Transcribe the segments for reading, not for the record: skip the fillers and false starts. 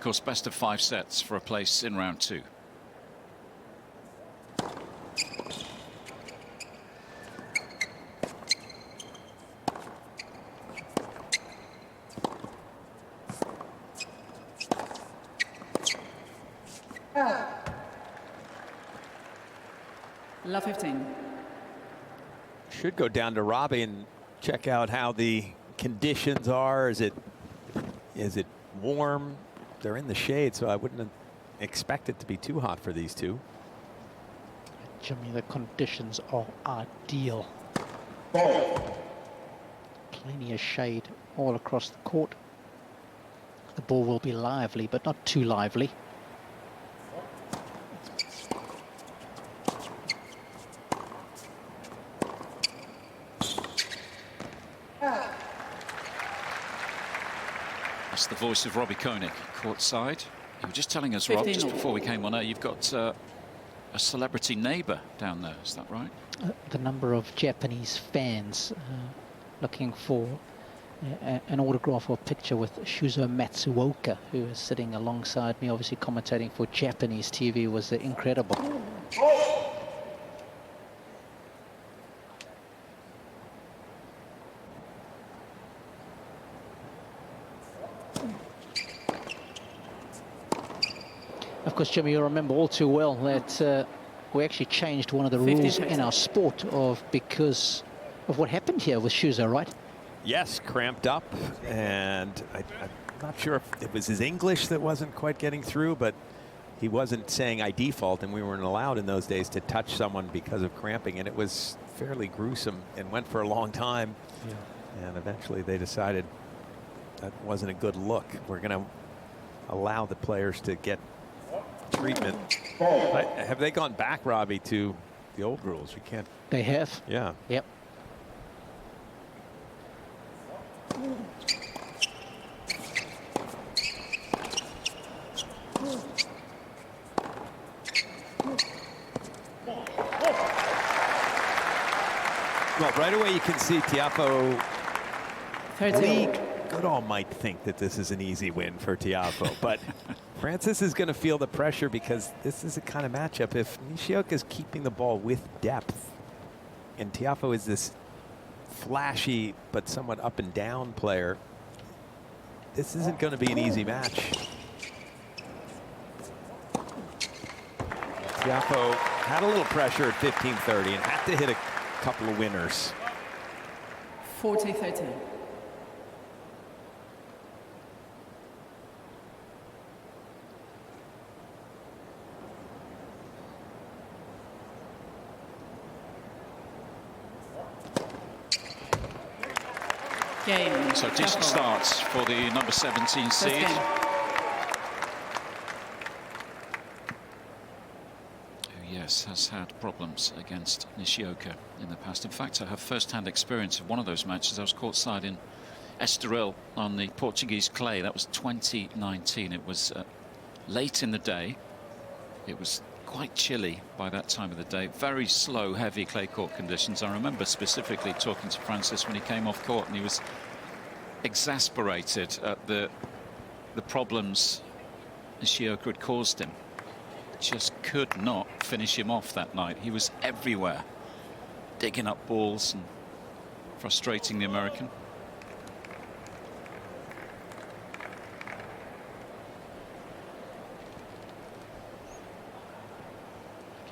course, best of 5 sets for a place in round 2. Love 15. Should go down to Robbie and check out how the conditions are. Is it warm? They're in the shade, so I wouldn't expect it to be too hot for these two. Jimmy, the conditions are ideal. Plenty of shade all across the court. The ball will be lively, but not too lively. That's the voice of Robbie Koenig, courtside. You were just telling us, Rob, just before we came on air, you've got a celebrity neighbour down there, is that right? The number of Japanese fans looking for an autograph or picture with Shuzo Matsuoka, who is sitting alongside me, obviously commentating for Japanese TV, was incredible. Of course, Jimmy, you remember all too well that we actually changed one of the rules in our sport because of what happened here with Shuzo, right? Yes, cramped up, and I'm not sure if it was his English that wasn't quite getting through, but he wasn't saying I default, and we weren't allowed in those days to touch someone because of cramping, and it was fairly gruesome and went for a long time. Yeah. And eventually they decided that wasn't a good look. We're going to allow the players to get treatment. Have they gone back, Robbie, to the old rules? You can't. They have. Yeah. Yep. Well, right away you can see Tiafoe. League Goodall might think that this is an easy win for Tiafoe, but Frances is going to feel the pressure because this is a kind of matchup. If Nishioka is keeping the ball with depth, and Tiafoe is this flashy but somewhat up and down player, this isn't going to be an easy match. Tiafoe had a little pressure at 15-30 and had to hit a couple of winners. 40-13. Game. So decent starts for the number 17 seed. Who, yes, has had problems against Nishioka in the past. In fact, I have first-hand experience of one of those matches. I was courtside in Estoril on the Portuguese clay. That was 2019. It was late in the day. It was quite chilly by that time of the day. Very slow, heavy clay court conditions. I remember specifically talking to Francis when he came off court, and he was exasperated at the problems Nishioka had caused him. Just could not finish him off that night. He was everywhere, digging up balls and frustrating the American.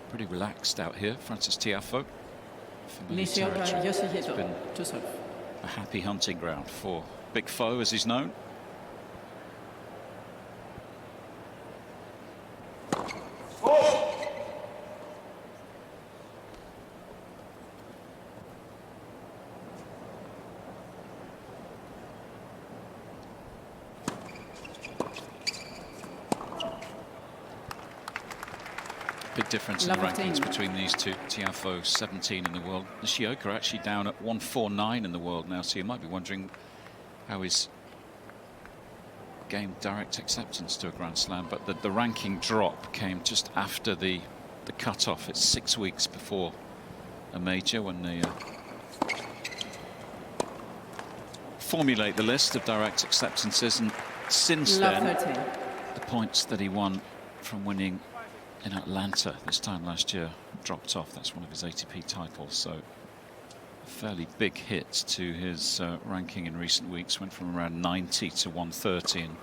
Pretty relaxed out here, Frances Tiafoe. Nishioka, Yoshihito, to serve. A happy hunting ground for Big Foe, as he's known. Big difference in the rankings between these two. Tiafoe 17 in the world. Nishioka actually down at 149 in the world now, so you might be wondering how his gained direct acceptance to a Grand Slam, but the ranking drop came just after the cut-off. It's 6 weeks before a major when they formulate the list of direct acceptances, and since then the points that he won from winning in Atlanta this time last year dropped off. That's one of his ATP titles, so a fairly big hit to his ranking in recent weeks. Went from around 90 to 130 and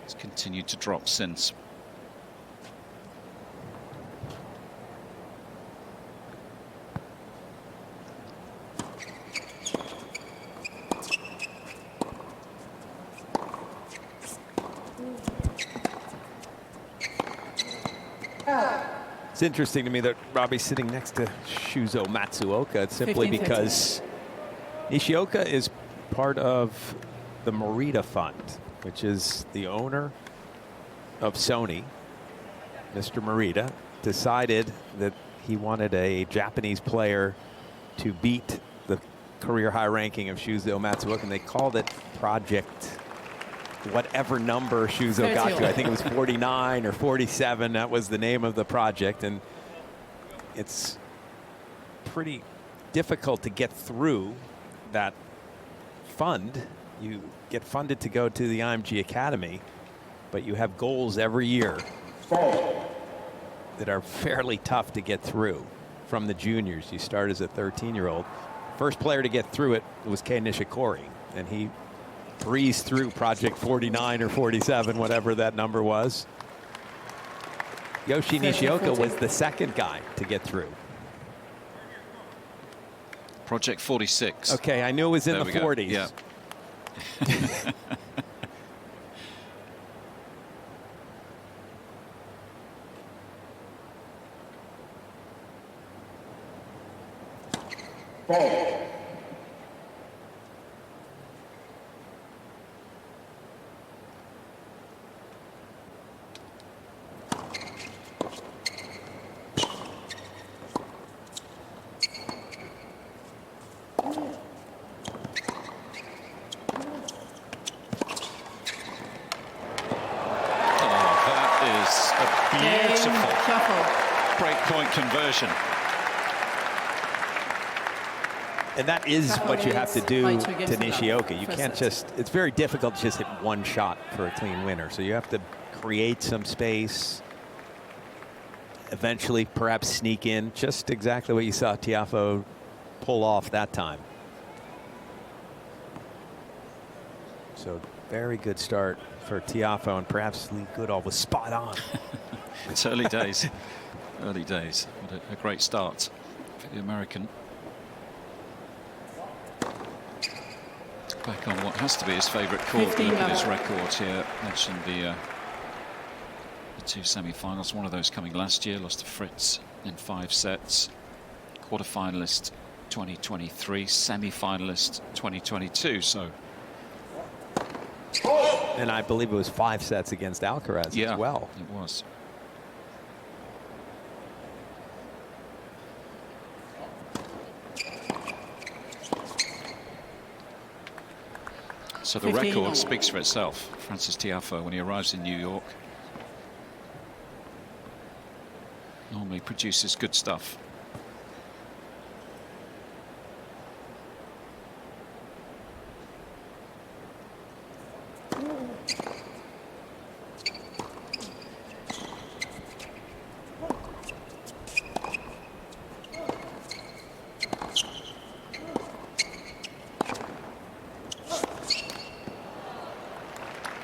it's continued to drop since. It's interesting to me that Robbie's sitting next to Shuzo Matsuoka. It's simply because Nishioka is part of the Morita Fund, which is the owner of Sony. Mr. Morita decided that he wanted a Japanese player to beat the career high ranking of Shuzo Matsuoka, and they called it Project whatever number Shuzo got to. I think it was 49 or 47. That was the name of the project. And it's pretty difficult to get through that fund. You get funded to go to the IMG Academy, but you have goals every year that are fairly tough to get through from the juniors. You start as a 13-year-old. First player to get through it was Kei Nishikori, and he breezed through Project 49 or 47, whatever that number was. Yoshi Nishioka was the second guy to get through. Project 46. Okay, I knew it was in the 40s. Yeah. Breakpoint conversion. And that is what you have to do to Nishioka. You can't just, it's very difficult to just hit one shot for a clean winner. So you have to create some space, eventually perhaps sneak in, just exactly what you saw Tiafoe pull off that time. So very good start for Tiafoe, and perhaps Lee Goodall was spot on. It's early days. Early days. What a great start for the American. Back on what has to be his favourite court. Look at his record here. Mentioned the two semi-finals. One of those coming last year. Lost to Fritz in 5 sets. Quarter-finalist 2023. Semi-finalist 2022. So. And I believe it was 5 sets against Alcaraz as well. It was. So the record speaks for itself. Frances Tiafoe, when he arrives in New York, normally produces good stuff.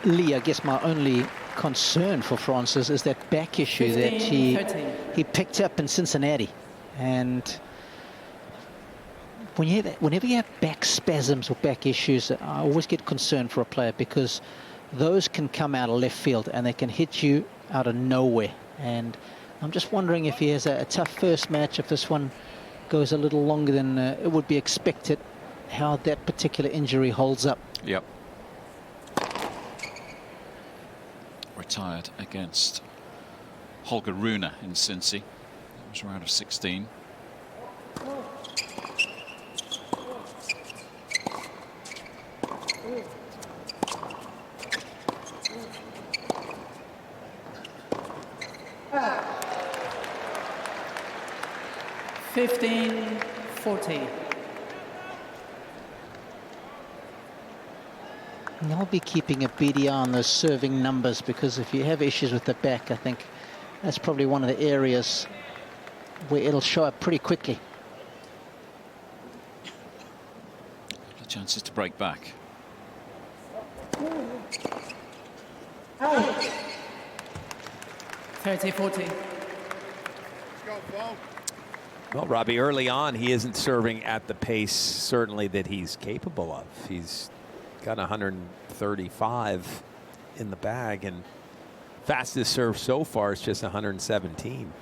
Lee, I guess my only concern for Frances is that back issue that he picked up in Cincinnati. And whenever you have back spasms or back issues, I always get concerned for a player, because those can come out of left field and they can hit you out of nowhere. And I'm just wondering if he has a tough first match, if this one goes a little longer than it would be expected, how that particular injury holds up. Yep. Retired against Holger Rune in Cincy. That was round of 16. And they'll be keeping a beady eye on those serving numbers, because if you have issues with the back, I think that's probably one of the areas where it'll show up pretty quickly. Couple of chances to break back. 30-40. Well, Robbie, early on, he isn't serving at the pace, certainly, that he's capable of. He's got 135 in the bag, and fastest serve so far is just 117.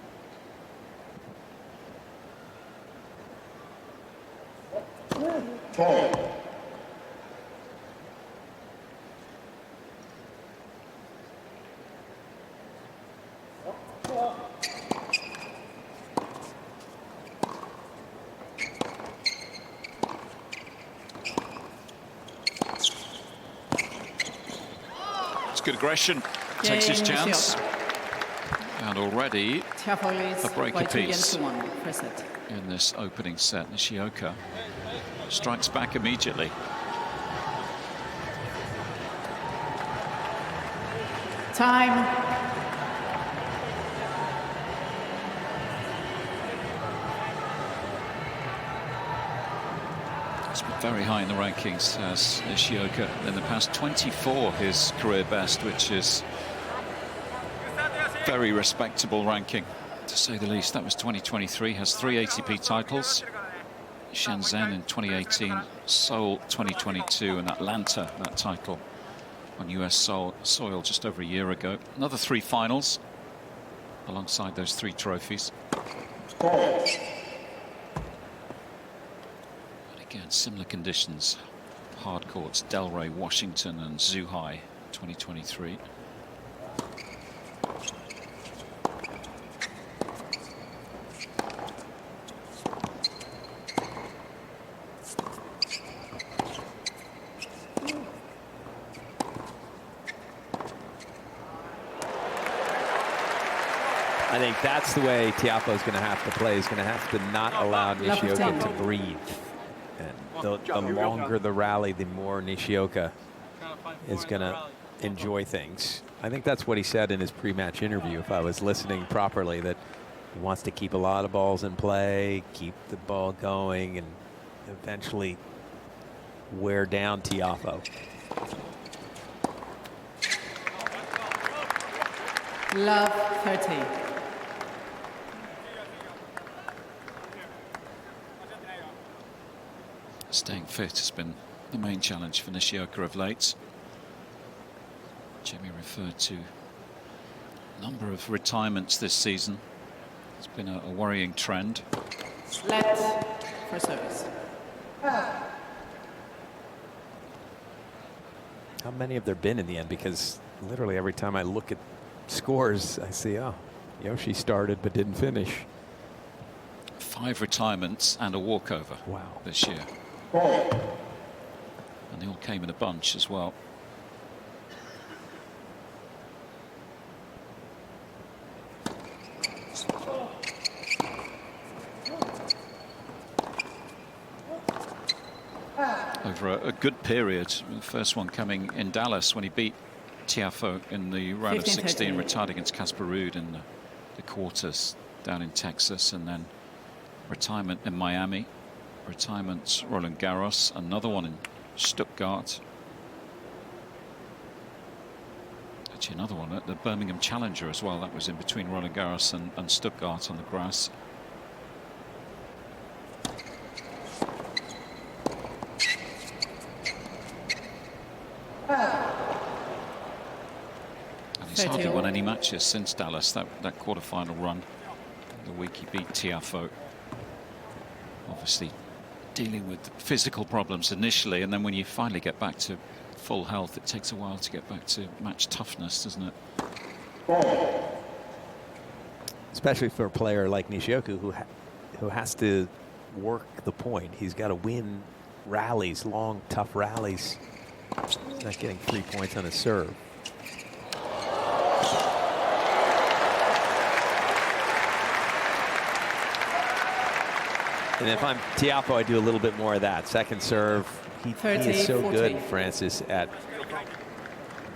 Good aggression, takes his chance, Nishioka. and already Tiafoe leads a break by a 2 games piece to 1. First set. in this opening set. Nishioka strikes back immediately. Time. He's been very high in the rankings as Nishioka. In the past 24, his career best, which is very respectable ranking, to say the least. That was 2023, has 3 ATP titles. Shenzhen in 2018, Seoul 2022, and Atlanta, that title on US soil just over a year ago. Another 3 finals alongside those 3 trophies. Again, similar conditions. Hard courts, Delray, Washington and Zhuhai 2023. I think that's the way Tiafoe is going to have to play. He's going to have to not allow Nishioka to breathe. And the longer the rally, the more Nishioka is going to enjoy things. I think that's what he said in his pre-match interview, if I was listening properly, that he wants to keep a lot of balls in play, keep the ball going, and eventually wear down Tiafoe. Love 30. Staying fit has been the main challenge for Nishioka of late. Jimmy referred to a number of retirements this season. It's been a worrying trend. Let for service. How many have there been in the end? Because literally every time I look at scores, I see, oh, Yoshi started but didn't finish. 5 retirements and a walkover this year. And they all came in a bunch as well. Over a good period. The first one coming in Dallas when he beat Tiafoe in the round of 16, retired against Casper Ruud in the quarters down in Texas, and then retirement in Miami, retirement Roland Garros, another one in Stuttgart, actually another one at the Birmingham Challenger as well. That was in between Roland Garros and Stuttgart on the grass. And he's hardly won any matches since Dallas, that quarter-final run. The week he beat Tiafoe. Obviously dealing with physical problems initially, and then when you finally get back to full health, it takes a while to get back to match toughness, doesn't it? Especially for a player like Nishioka, who has to work the point. He's got to win rallies, long, tough rallies. He's not getting 3 points on his serve. And if I'm Tiafoe, I do a little bit more of that. Second serve, he is so good, Francis, at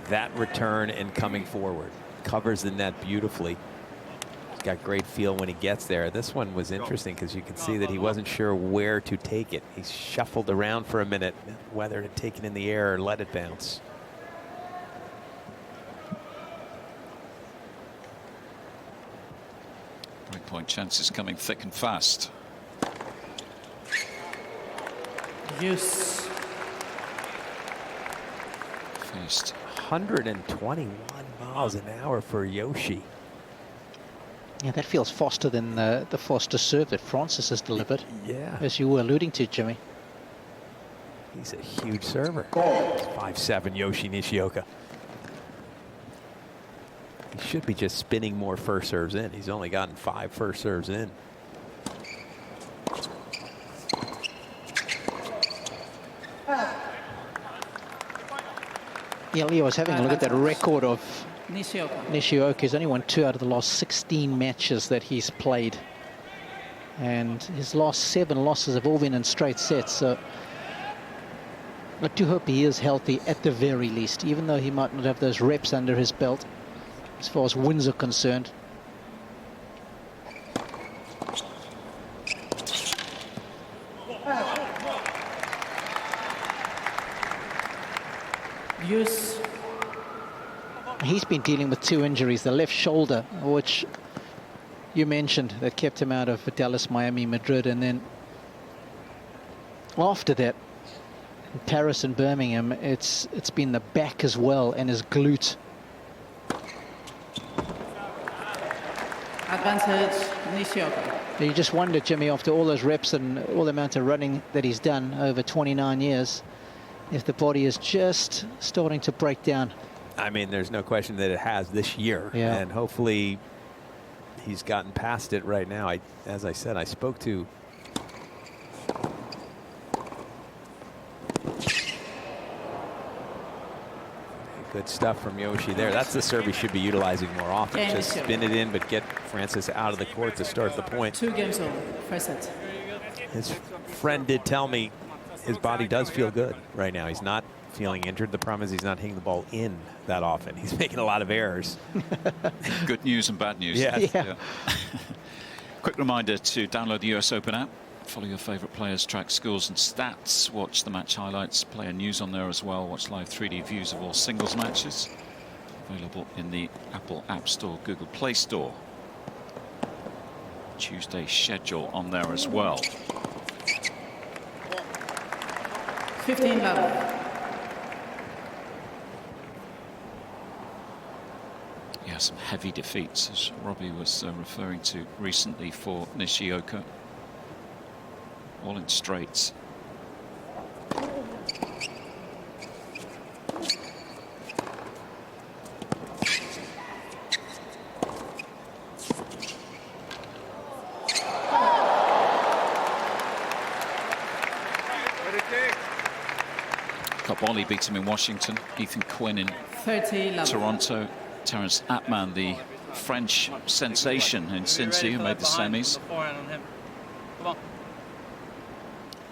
that return and coming forward. Covers the net beautifully. He's got great feel when he gets there. This one was interesting because you can see that he wasn't sure where to take it. He shuffled around for a minute, whether to take it in the air or let it bounce. Breakpoint chances coming thick and fast. Use. First 121 miles an hour for Yoshi. Yeah, that feels faster than the faster serve that Frances has delivered. Yeah. As you were alluding to, Jimmy. He's a huge server. 5'7" Yoshi Nishioka. He should be just spinning more first serves in. He's only gotten 5 first serves in. Yeah, Leo, I was having a look at that record of Nishioka. Nishioka. He's only won 2 out of the last 16 matches that he's played. And his last 7 losses have all been in straight sets. So I do hope he is healthy at the very least, even though he might not have those reps under his belt as far as wins are concerned. Use. He's been dealing with 2 injuries, the left shoulder, which you mentioned, that kept him out of Dallas, Miami, Madrid, and then after that, in Paris and Birmingham, it's been the back as well and his glute. Advantage, Nishioka. You just wonder, Jimmy, after all those reps and all the amount of running that he's done over 29 years, if the body is just starting to break down. I mean, there's no question that it has this year. Yeah. And hopefully he's gotten past it right now. As I said, I spoke to good stuff from Yoshi there. That's the serve he should be utilizing more often. Game Just two. spin it in, but get Frances out of the court to start the point. 2 games over. First set. His friend did tell me his body does feel good right now. He's not feeling injured. The problem is he's not hitting the ball in that often. He's making a lot of errors. Good news and bad news. Yes. Yeah. Quick reminder to download the US Open app. Follow your favorite players, track scores and stats. Watch the match highlights, player news on there as well. Watch live 3D views of all singles matches. Available in the Apple App Store, Google Play Store. Tuesday schedule on there as well. 15 love. Yeah, some heavy defeats, as Robbie was referring to recently for Nishioka. All in straights. Carboni beats him in Washington. Ethan Quinn in 30 love. Toronto. Terence Atman, the French sensation in Cincy, who made the semis.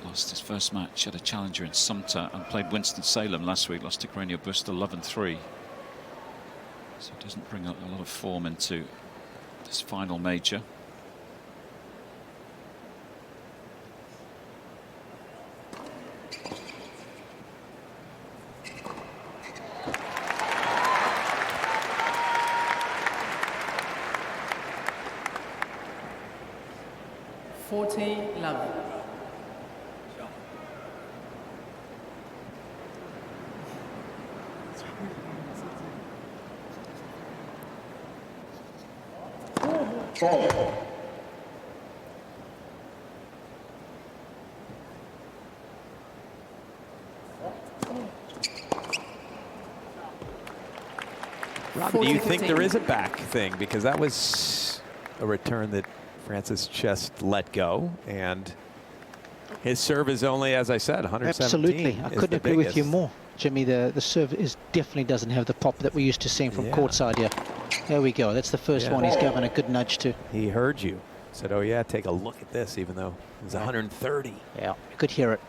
Lost his first match at a challenger in Sumter and played Winston-Salem last week. Lost to Grenier Buster 11-3. So it doesn't bring a lot of form into this final major. Love. Robbie, do you think there is a back thing? Because that was a return that Frances just let go, and his serve is only, as I said, 117. Absolutely. I couldn't agree with you more, Jimmy. The serve definitely doesn't have the pop that we're used to seeing from courtside here. There we go. That's the first one he's given a good nudge to. He heard you. Said, oh, yeah, take a look at this, even though it was 130. Yeah, you could hear it.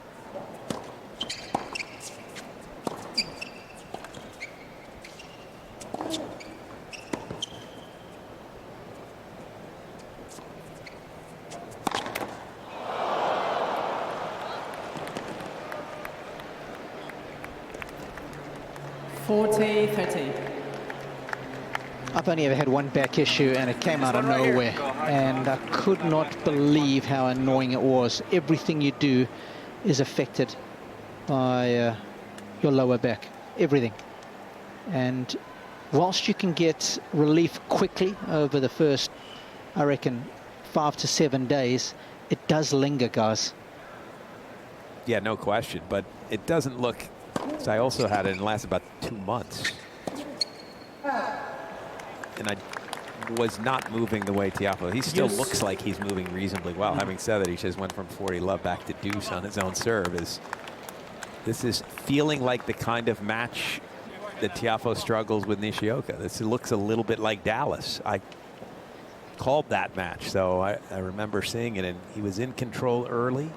40-30. I've only ever had one back issue, and it came out of nowhere. And I could not believe how annoying it was. Everything you do is affected by your lower back. Everything. And whilst you can get relief quickly over the first, I reckon, 5 to 7 days, it does linger, guys. Yeah, no question. But it doesn't look, so I also had it and it lasted about 2 months. And I was not moving the way Tiafoe. He still looks like he's moving reasonably well. Having said that, he just went from 40 love back to deuce on his own serve. This is feeling like the kind of match that Tiafoe struggles with Nishioka. This looks a little bit like Dallas. I called that match, so I remember seeing it, and he was in control early.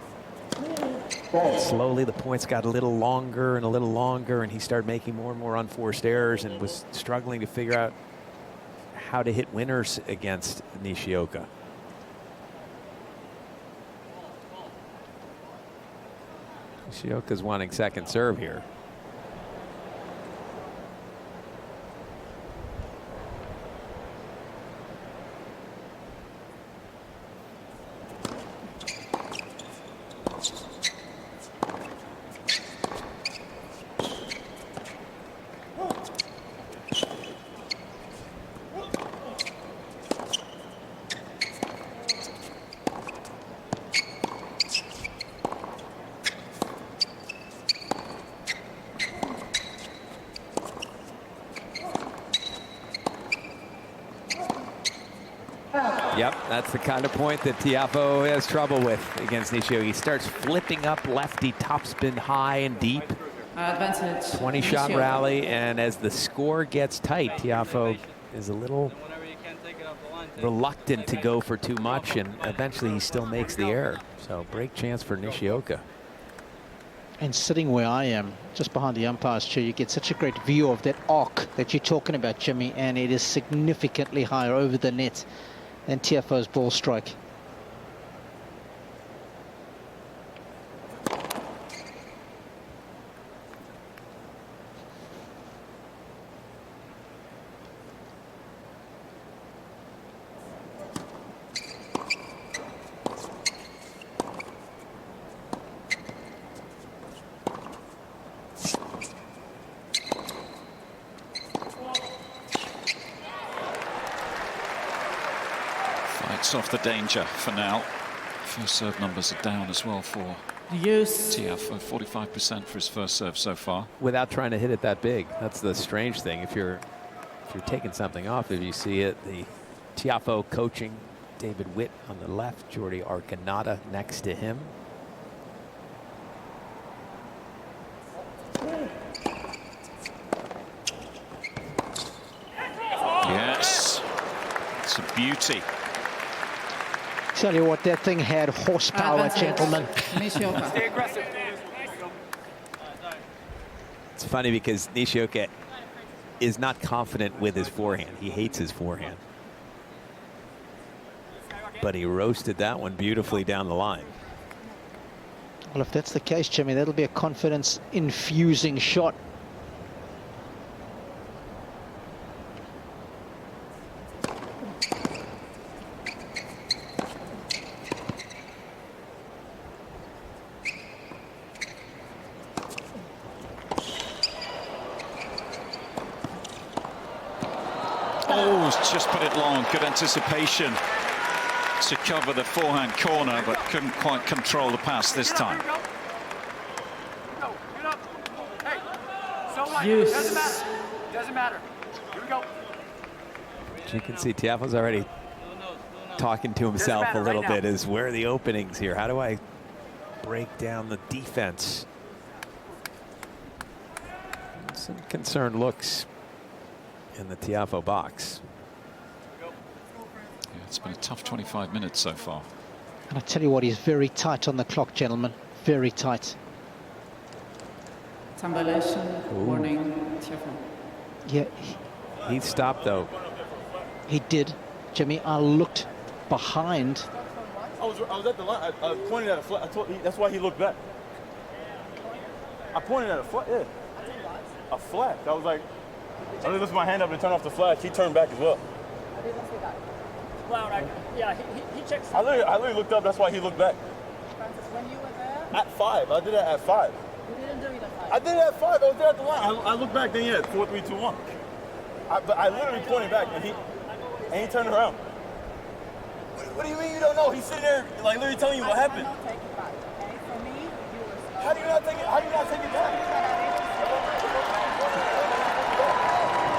And slowly the points got a little longer, and he started making more and more unforced errors and was struggling to figure out how to hit winners against Nishioka. Nishioka's wanting second serve here. Yep, that's the kind of point that Tiafoe has trouble with against Nishioka. He starts flipping up lefty topspin high and deep. Advantage. 20-shot Nishioka. rally, and as the score gets tight, Tiafoe is a little reluctant to go for too much, and eventually he still makes the error. So break chance for Nishioka. And sitting where I am, just behind the umpire's chair, you get such a great view of that arc that you're talking about, Jimmy, and it is significantly higher over the net than Tiafoe's ball strike. Off the danger for now. First serve numbers are down as well for Use. Tiafoe, 45% for his first serve so far. Without trying to hit it that big. That's the strange thing. If you're taking something off, if you see it, the Tiafoe coaching David Witt on the left, Jordi Arcanata next to him. Yes, it's a beauty. Tell you what, that thing had horsepower, Advantage. gentlemen. Nishioka. Stay aggressive. It's funny because Nishioka is not confident with his forehand. He hates his forehand. But he roasted that one beautifully down the line. Well, if that's the case, Jimmy, that'll be a confidence-infusing shot. Oh, he's just put it long. Good anticipation to cover the forehand corner, but couldn't quite control the pass this time. Use. Doesn't matter. Here we go. As you can see, Tiafoe's already talking to himself a little bit as where are the openings here? How do I break down the defense? Some concerned looks in the Tiafoe box. Yeah, it's been a tough 25 minutes so far. And I tell you what, he's very tight on the clock, gentlemen. Very tight. Tambulation. Warning. Tiafoe. Yeah, He stopped, though. he did. Jimmy, I looked behind. I was at the line. I pointed at a flat. That's why he looked back. I pointed at a flat. Yeah. a flash. I was like, I lifted my hand up to turn off the flash. He turned back as well. I didn't see that. Well, yeah, he checks. I literally looked up. That's why he looked back. Francis, when you were there, At 5. I did it at 5. you didn't do it at 5. I did it at 5. I was there at the line. I looked back. Then yeah, 4, 3, 2, 1. But I literally pointed back, and he turned around. What do you mean you don't know? He's sitting there, like literally telling you what happened. I cannot take it back. Okay, for me, you were slow. How do you not take it? How do you not take it back?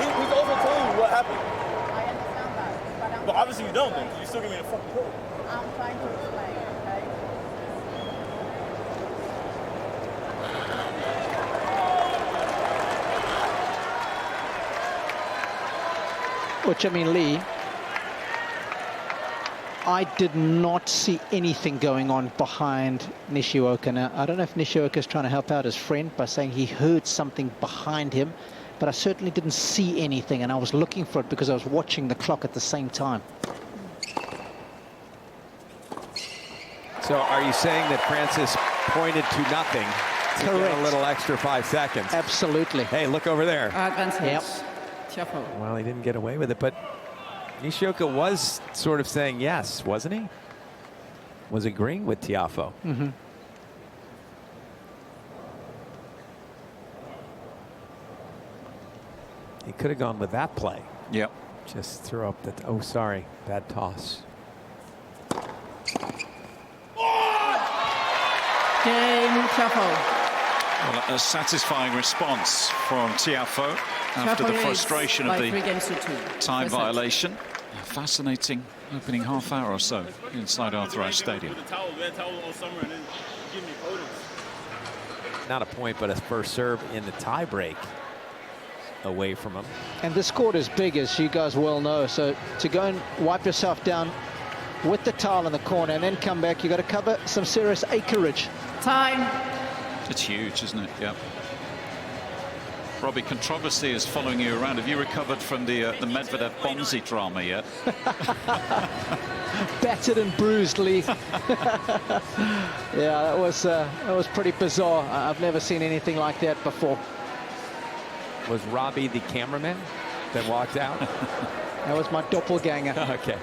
He's also telling you what happened. I understand that, but But obviously you don't, then. You still give me the fucking code. I'm trying to explain, okay? Which, I mean, Lee, I did not see anything going on behind Nishioka. Now, I don't know if Nishioka is trying to help out his friend by saying he heard something behind him, but I certainly didn't see anything, and I was looking for it because I was watching the clock at the same time. So are you saying that Francis pointed to nothing to get Correct. a little extra 5 seconds? Absolutely. Hey, look over there. Advantage. Yep. Tiafoe. Well, he didn't get away with it, but Nishioka was sort of saying yes, wasn't he? Was agreeing with Tiafoe. Mm-hmm. He could have gone with that play. Yep. Just throw up the, oh, sorry, bad toss. Game Tiafoe. Well, a satisfying response from Tiafoe after the Tiafoe frustration leads of by 3 the games to 2. time First set. violation. A fascinating opening half hour or so inside Arthur Ashe Stadium. The towel, we had towels all summer, and then give me photos. Not a point, but a first serve in the tiebreak away from him. And this court is big, as you guys well know, so to go and wipe yourself down with the towel in the corner and then come back, you've got to cover some serious acreage. Time. It's huge, isn't it? Yep. Robbie, controversy is following you around. Have you recovered from the Medvedev-Bonzi drama yet? Battered and bruised, Lee. Yeah, that was pretty bizarre. I've never seen anything like that before. Was Robbie the cameraman that walked out? That was my doppelganger. Okay.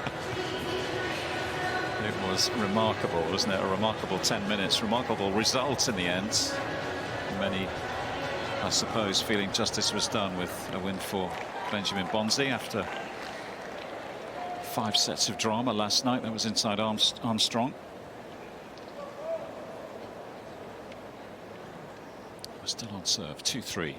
It was remarkable, wasn't it? A remarkable 10 minutes, remarkable result in the end. Many, I suppose, feeling justice was done with a win for Benjamin Bonzi after 5 sets of drama last night. That was inside Armstrong. We're still on serve, 2-3.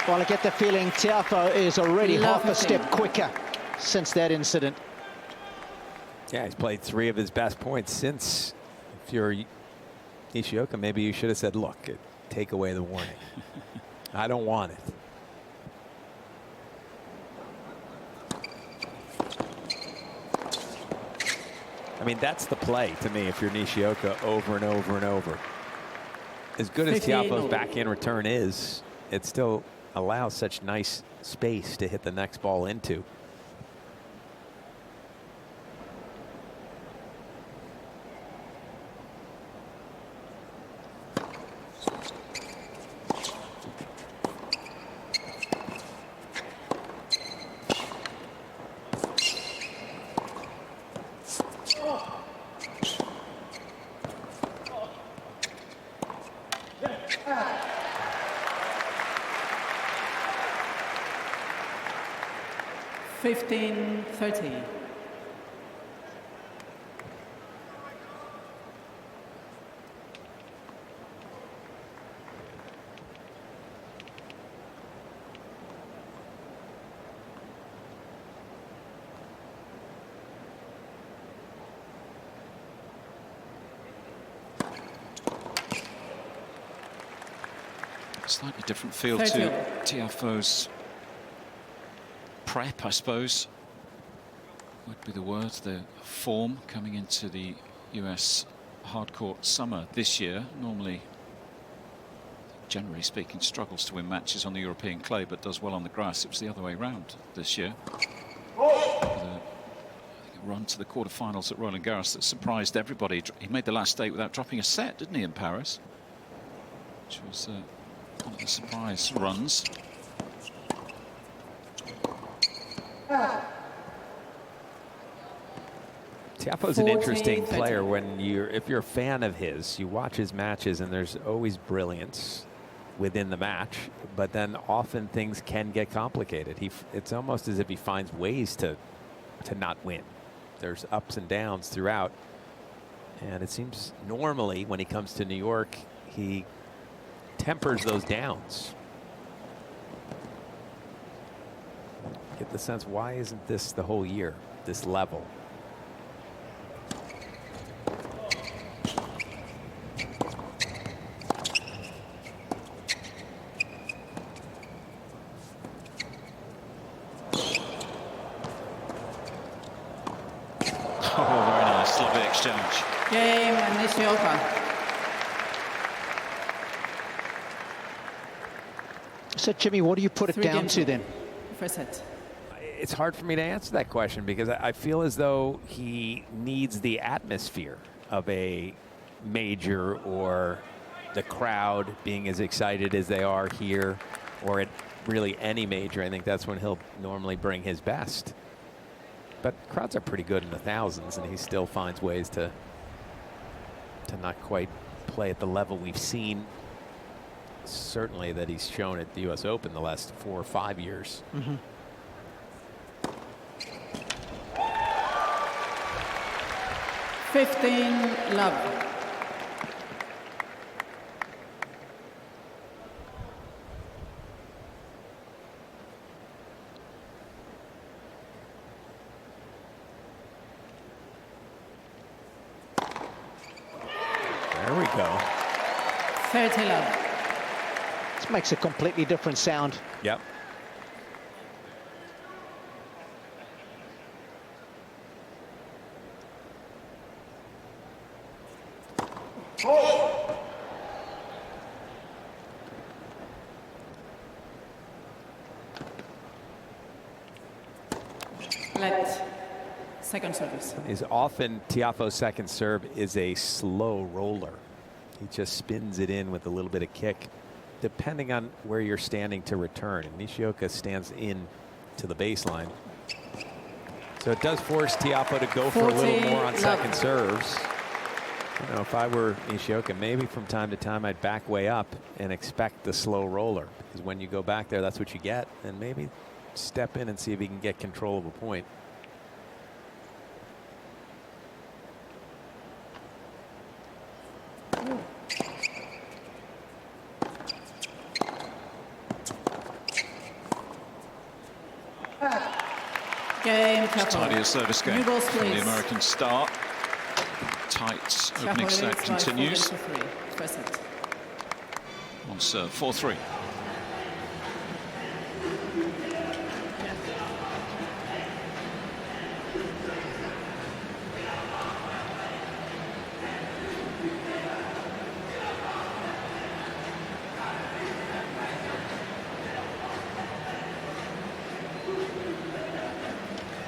Well, I get the feeling Tiafoe is already half a Lovely step thing. quicker since that incident. Yeah, he's played 3 of his best points since. If you're Nishioka, maybe you should have said, look, take away the warning. I don't want it. I mean, that's the play to me if you're Nishioka over and over and over. As good as 58. Tiafoe's backhand return is, it still allows such nice space to hit the next ball into. Fifteen 30. Slightly different feel 30. to Tiafoe's prep, I suppose, would be the word. The form coming into the US hardcourt summer this year. Normally generally speaking, struggles to win matches on the European clay, but does well on the grass. It was the other way round this year. A run to the quarterfinals at Roland Garros that surprised everybody. He made the last 8 without dropping a set, didn't he, in Paris? Which was one of the surprise runs. Tiafoe's an interesting player. If you're a fan of his, you watch his matches and there's always brilliance within the match, but then often things can get complicated. It's almost as if he finds ways to not win. There's ups and downs throughout, and it seems normally when he comes to New York, he tempers those downs. Get the sense, why isn't this the whole year, this level? Game Nishioka. So, Jimmy, what do you put it down to then? First set. It's hard for me to answer that question because I feel as though he needs the atmosphere of a major or the crowd being as excited as they are here or at really any major. I think that's when he'll normally bring his best. But crowds are pretty good in the thousands, and he still finds ways to not quite play at the level we've seen, certainly that he's shown at the U.S. Open the last 4 or 5 years. 15 love. There we go. 30 love. This makes a completely different sound. Yep. Let second service. Is often Tiafoe's second serve is a slow roller. He just spins it in with a little bit of kick, depending on where you're standing to return. And Nishioka stands in to the baseline. So it does force Tiafoe to go for a little more on second serves. You know, if I were Nishioka, maybe from time to time I'd back way up and expect the slow roller, because when you go back there, that's what you get. And maybe step in and see if he can get control of a point. Game tidier service game New balls, from the please. American star. Tight opening set continues. First set. On serve, 4-3.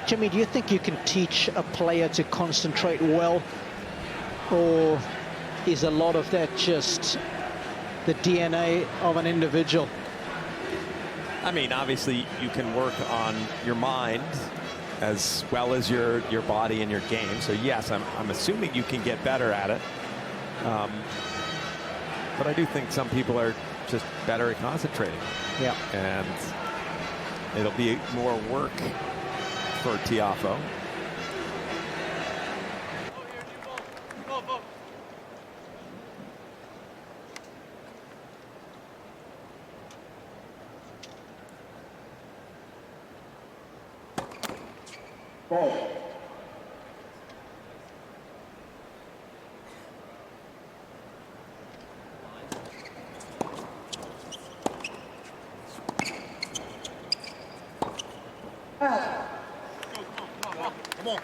Jimmy, do you think you can teach a player to concentrate well, or is a lot of that just the DNA of an individual? I mean, obviously you can work on your mind as well as your body and your game. So yes, I'm assuming you can get better at it. But I do think some people are just better at concentrating. Yeah. And it'll be more work for Tiafoe.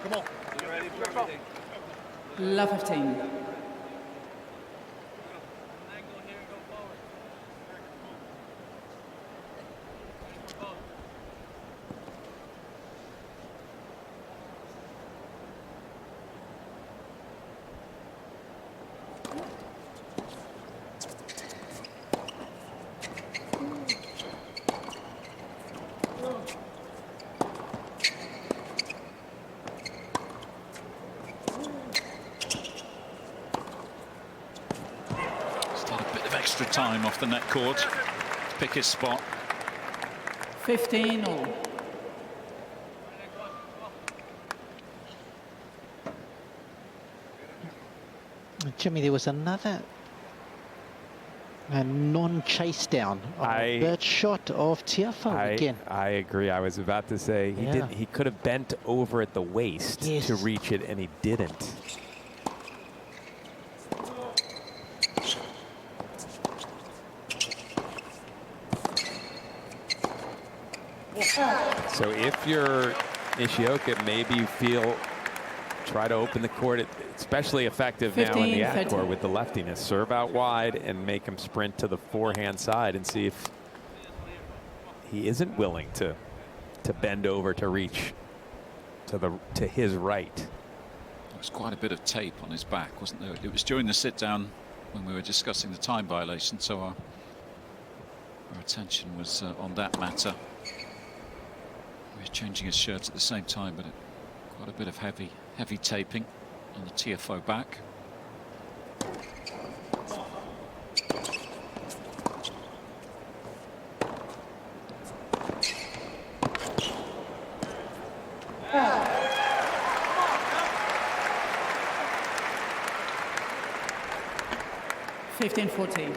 Come on. You ready for everything? Love 15. Still a bit of extra time off the net cord to pick his spot. 15 all. Jimmy, there was another non-chase down on a bird shot of Tiafoe again. I agree. I was about to say he could have bent over at the waist to reach it, and he didn't. So if you're Nishioka, maybe you try to open the court, especially effective 15, now in the 13. court with the leftiness. Serve out wide and make him sprint to the forehand side and see if he isn't willing to bend over to reach to his right. There was quite a bit of tape on his back, wasn't there? It was during the sit down when we were discussing the time violation, so our attention was on that matter. He was changing his shirt at the same time, but quite a bit of heavy taping on the Tiafoe back. Fifteen, 14.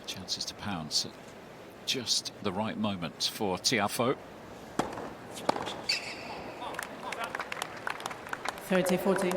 Chances to pounce at just the right moment for Tiafoe. 30, 14.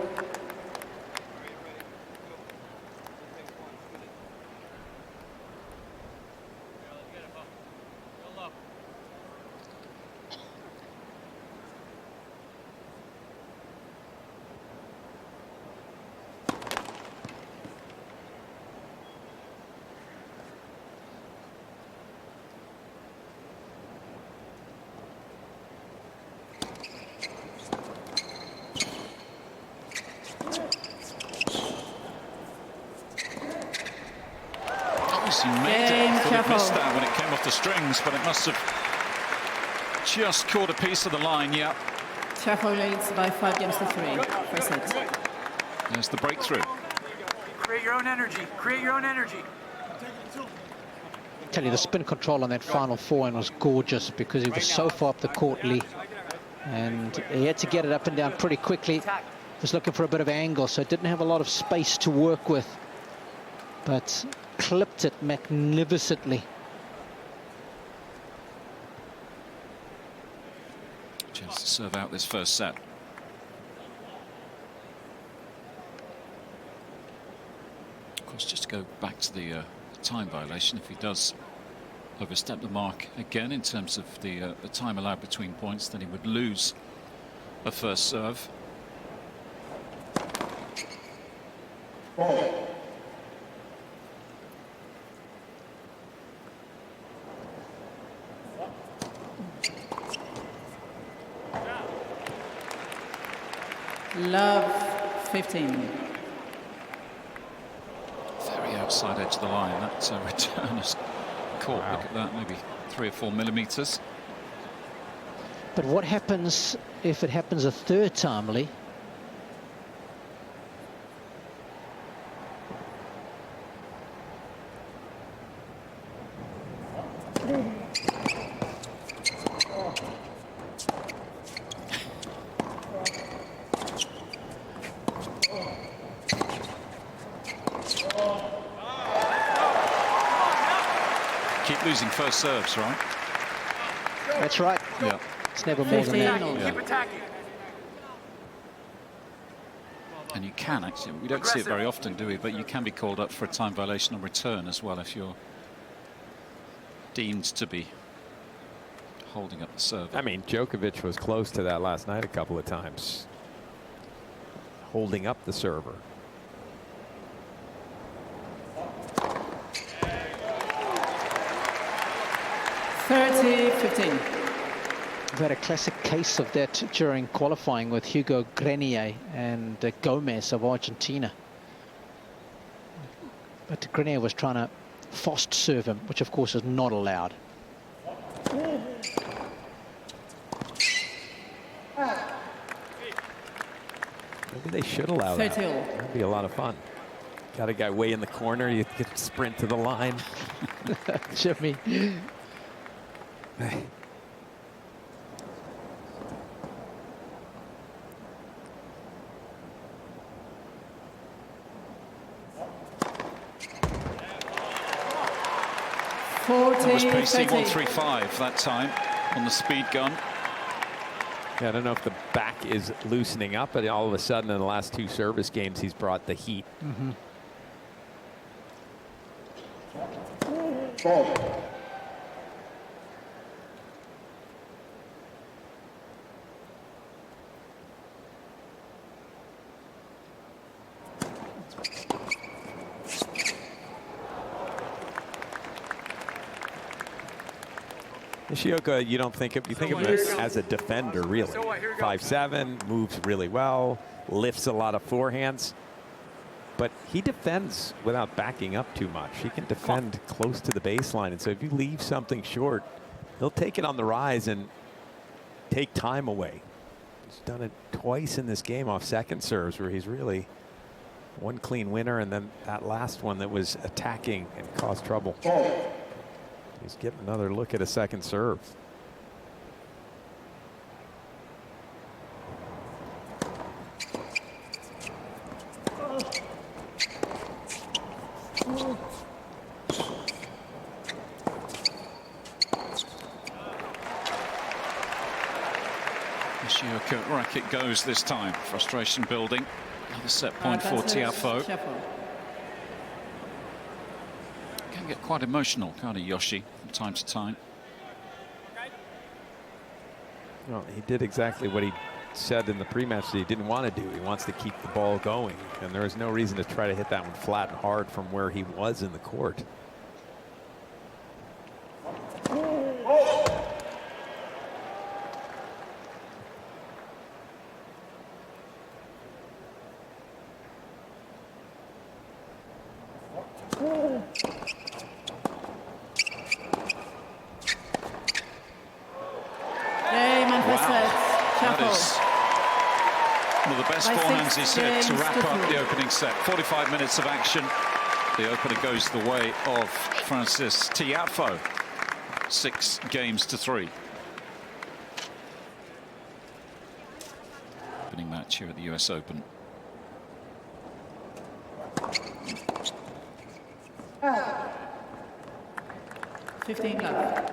He made it. I thought he missed that when it came off the strings, but it must have just caught a piece of the line. Yeah. Tiafoe leads by 5 games to 3. First set. There's the breakthrough. Create your own energy. Create your own energy. I tell you, the spin control on that final forehand was gorgeous because he was so far up the court, Lee, and he had to get it up and down pretty quickly. Was looking for a bit of angle, so didn't have a lot of space to work with, but clipped it magnificently. Chance to serve out this first set. Of course, just to go back to the time violation, if he does overstep the mark again in terms of the time allowed between points, then he would lose a first serve. Love 15. Very outside edge of the line. That return is caught. Wow. Look at that, maybe 3 or 4 millimeters. But what happens if it happens a third time, Lee? Keep losing first serves, right? That's right. Yeah. It's never more than 15 that. all. Yeah. Keep attacking. And you can actually, we don't see it very often, do we? But you can be called up for a time violation on return as well if you're deemed to be holding up the serve. I mean, Djokovic was close to that last night a couple of times, holding up the server. Thirty, 15. We've had a classic case of that during qualifying with Hugo Grenier and Gomez of Argentina. But Grenier was trying to fast serve him, which of course is not allowed. Maybe they should allow that. That'd be a lot of fun. Got a guy way in the corner, you get to sprint to the line. Jimmy. That was PC 135 that time on the speed gun. Yeah, I don't know if the back is loosening up, but all of a sudden in the last 2 service games, he's brought the heat. Nishioka, you don't think of, you think of him as a defender, really. 5'7", moves really well, lifts a lot of forehands, but he defends without backing up too much. He can defend close to the baseline, and so if you leave something short, he'll take it on the rise and take time away. He's done it twice in this game off second serves, where he's really one clean winner, and then that last one that was attacking and caused trouble. He's getting another look at a second serve. Nishioka racket goes this time. Frustration building. Another set point for Tiafoe. Can get quite emotional, can't he, Yoshi, from time to time? Well, he did exactly what he said in the pre-match that he didn't want to do. He wants to keep the ball going, and there is no reason to try to hit that one flat and hard from where he was in the court. One of the best forehands, he said, to wrap up the opening set. 45 minutes of action. The opener goes the way of Frances Tiafoe. 6 games to 3. Opening match here at the US Open. Oh. 15 love.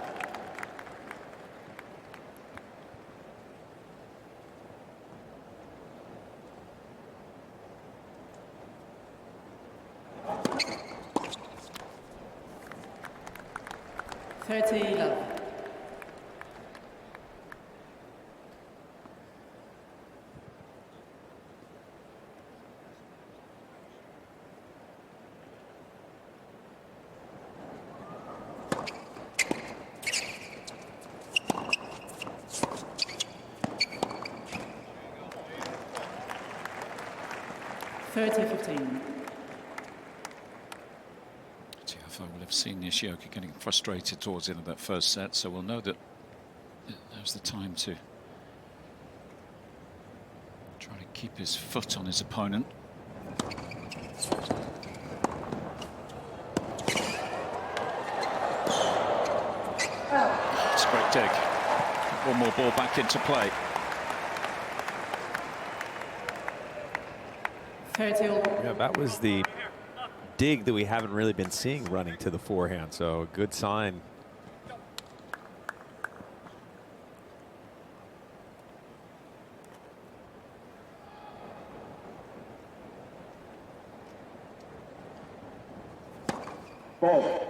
Love. Will have seen Nishioka getting frustrated towards the end of that first set, so we'll know that there's the time to try to keep his foot on his opponent. It's a great dig. One more ball back into play. 30. Yeah, that was the dig that we haven't really been seeing running to the forehand, so a good sign. Ball.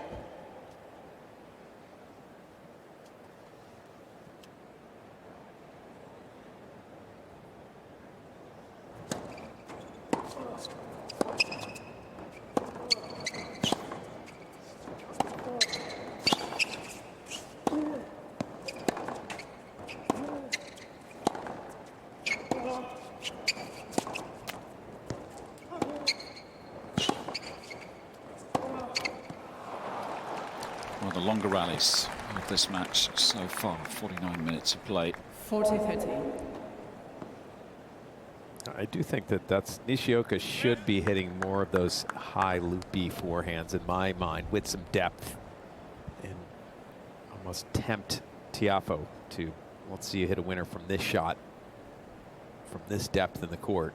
the longer rallies of this match so far. 49 minutes of play. 40-30. I do think that Nishioka should be hitting more of those high loopy forehands in my mind with some depth, and almost tempt Tiafoe to, let's see you hit a winner from this shot, from this depth in the court.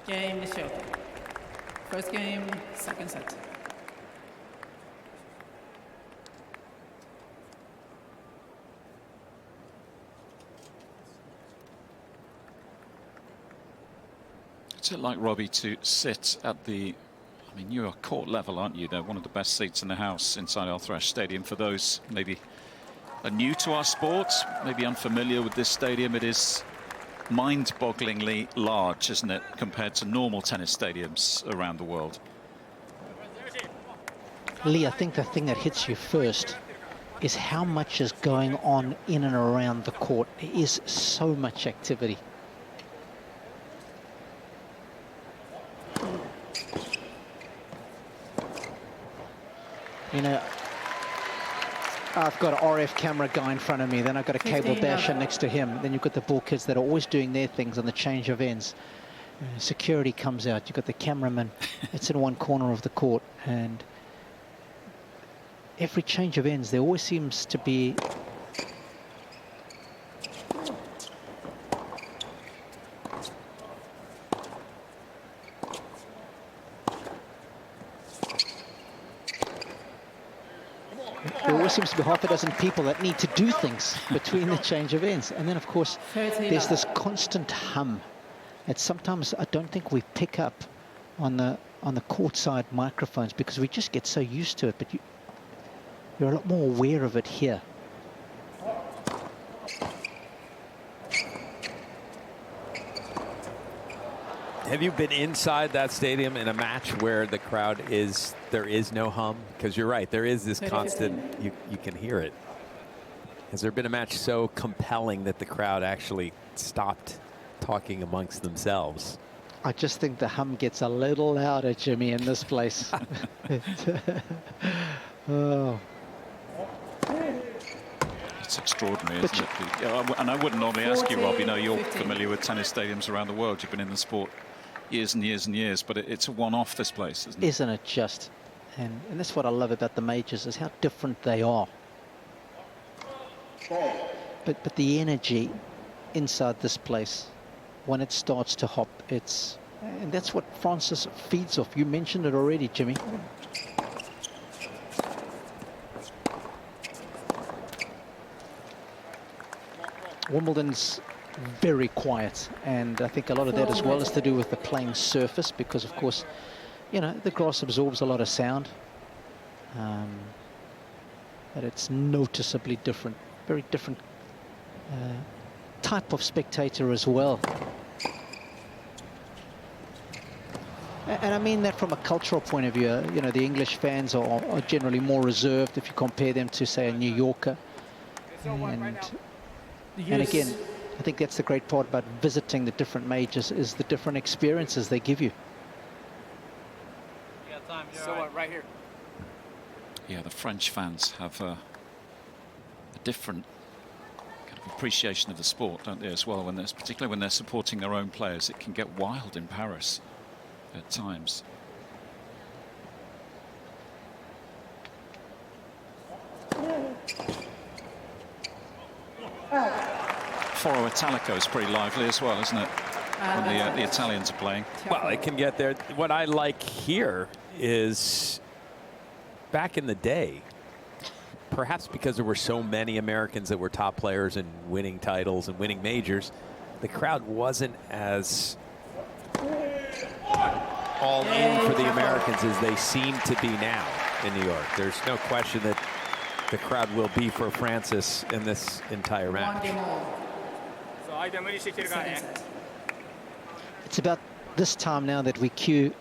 Game Nishioka. First game, second set. What's it like, Robbie, to sit at the, I mean, you are court level, aren't you? They're one of the best seats in the house inside Al Thrash Stadium. For those maybe are new to our sport, maybe unfamiliar with this stadium, it is mind-bogglingly large, isn't it, compared to normal tennis stadiums around the world? Lee, I think the thing that hits you first is how much is going on in and around the court. There is so much activity. You know, I've got an RF camera guy in front of me, then I've got a cable dasher next to him, then you've got the ball kids that are always doing their things on the change of ends. Security comes out, you've got the cameraman, it's in one corner of the court, and every change of ends there always seems to be half a dozen people that need to do things between the change of ends. And then, of course, there's this constant hum that sometimes I don't think we pick up on the courtside microphones because we just get so used to it. But you're a lot more aware of it here. Have you been inside that stadium in a match where the crowd there is no hum? Because you're right, there is this constant, you can hear it. Has there been a match so compelling that the crowd actually stopped talking amongst themselves? I just think the hum gets a little louder, Jimmy, in this place. Oh. It's extraordinary, isn't it? And I wouldn't normally ask you, Rob, you know, you're familiar with tennis stadiums around the world. You've been in the sport years and years and years, but it's a one-off, this place, isn't it? Isn't it just? And that's what I love about the majors, is how different they are. But the energy inside this place, when it starts to hop, and that's what Frances feeds off. You mentioned it already, Jimmy. Wimbledon's very quiet, and I think a lot of that as well is to do with the playing surface, because of course, you know, the grass absorbs a lot of sound, but it's noticeably different, very different type of spectator as well. And I mean that from a cultural point of view. You know, the English fans are generally more reserved if you compare them to, say, a New Yorker. And again, I think that's the great part about visiting the different majors, is the different experiences they give you. So what, right here? Yeah, the French fans have a different kind of appreciation of the sport, don't they, as well? Particularly when they're supporting their own players, it can get wild in Paris at times. Foro Italico is pretty lively as well, isn't it? When the Italians are playing. Well, it can get there. What I like here is, back in the day, perhaps because there were so many Americans that were top players and winning titles and winning majors, the crowd wasn't as all in for the Americans as they seem to be now in New York. There's no question that the crowd will be for Frances in this entire match. It's about this time now that we cue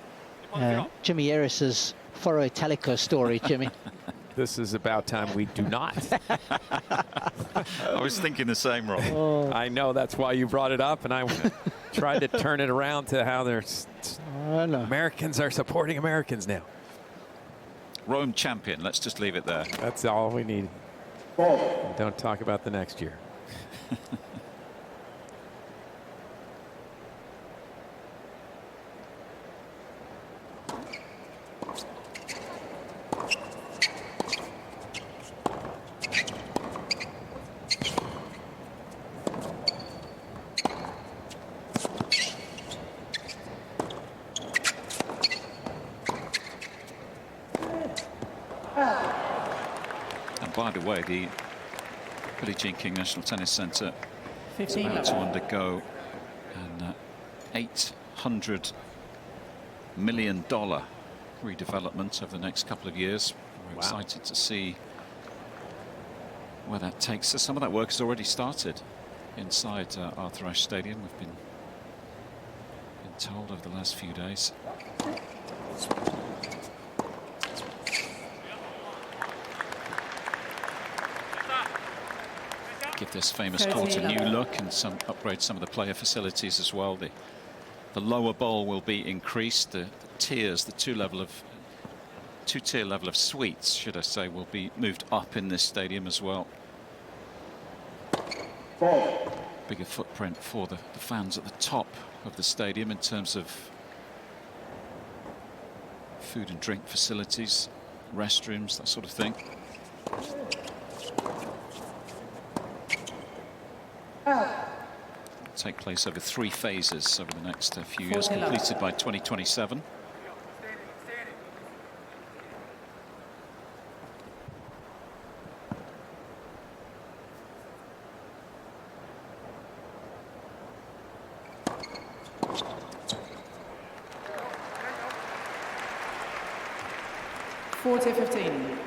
Jimmy Harris's Foro Italico story, Jimmy. This is about time we do not. I was thinking the same, Rob. Oh. I know, that's why you brought it up, and I tried to turn it around to how Americans are supporting Americans now. Rome champion. Let's just leave it there. That's all we need. Don't talk about the next year. By the way, the Billie Jean King National Tennis Centre is 15 about to undergo an $800 million redevelopment over the next couple of years. We're excited to see where that takes us. Some of that work has already started inside Arthur Ashe Stadium. We've been told over the last few days. Give this famous court a new look and upgrade some of the player facilities as well. The lower bowl will be increased. The tiers, the two-tier level of suites, should I say, will be moved up in this stadium as well. Bigger footprint for the fans at the top of the stadium in terms of food and drink facilities, restrooms, that sort of thing. Take place over 3 phases over the next few years, completed by 2027. (40-15).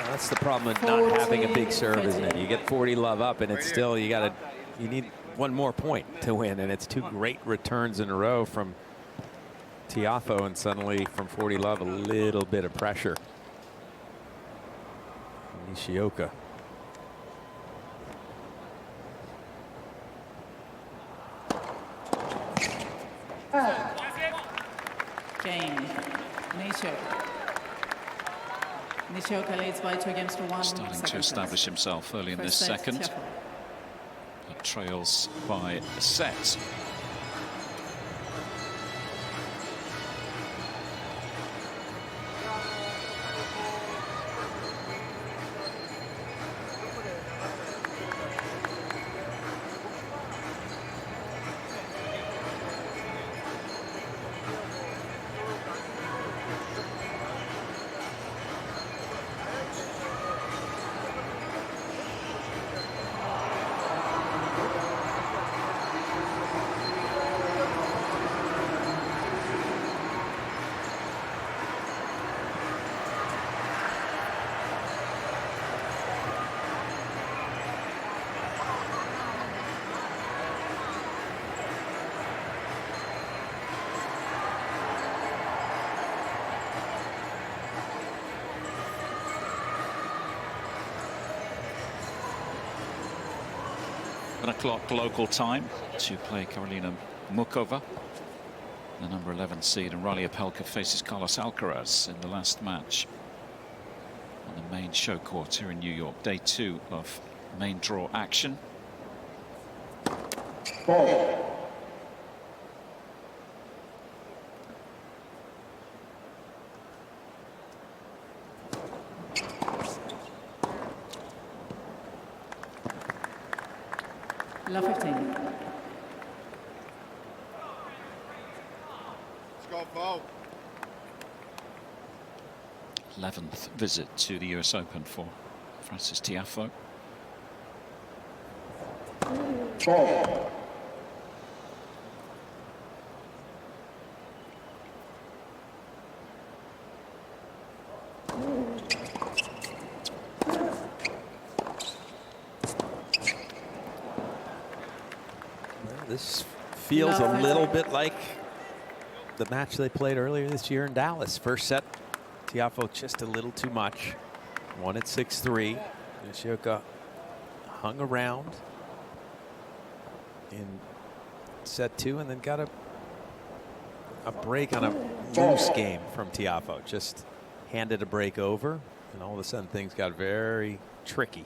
That's the problem with not having a big serve, isn't it? You get 40 love up, and it's still you need one more point to win, and it's 2 great returns in a row from Tiafoe, and suddenly from 40 love a little bit of pressure. Nishioka. Game. Nishioka. Nishioka leads by 2-1. Starting to establish himself early in this second. He trails by a set. O'clock local time to play Karolina Mukova, the number 11 seed, and Riley Opelka faces Carlos Alcaraz in the last match on the main show court here in New York. Day 2 of main draw action. Love 15. Let's go, Bo. 11th visit to the US Open for Frances Tiafoe. This feels a little bit like the match they played earlier this year in Dallas. First set, Tiafoe just a little too much. Won at 6-3. Nishioka hung around in set 2 and then got a break on a loose game from Tiafoe. Just handed a break over, and all of a sudden things got very tricky.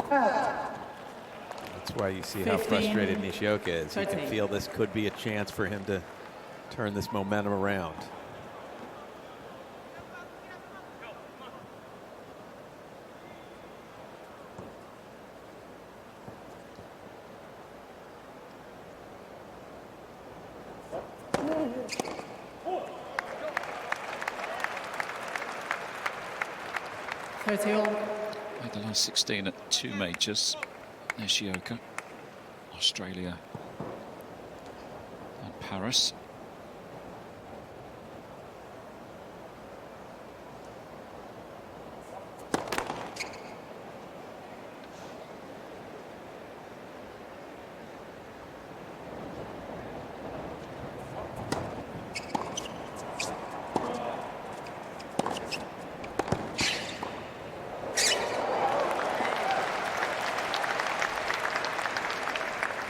That's why you see how frustrated Nishioka is. You can feel this could be a chance for him to turn this momentum around. Made the last 16 at 2 majors. Nishioka, Australia and Paris.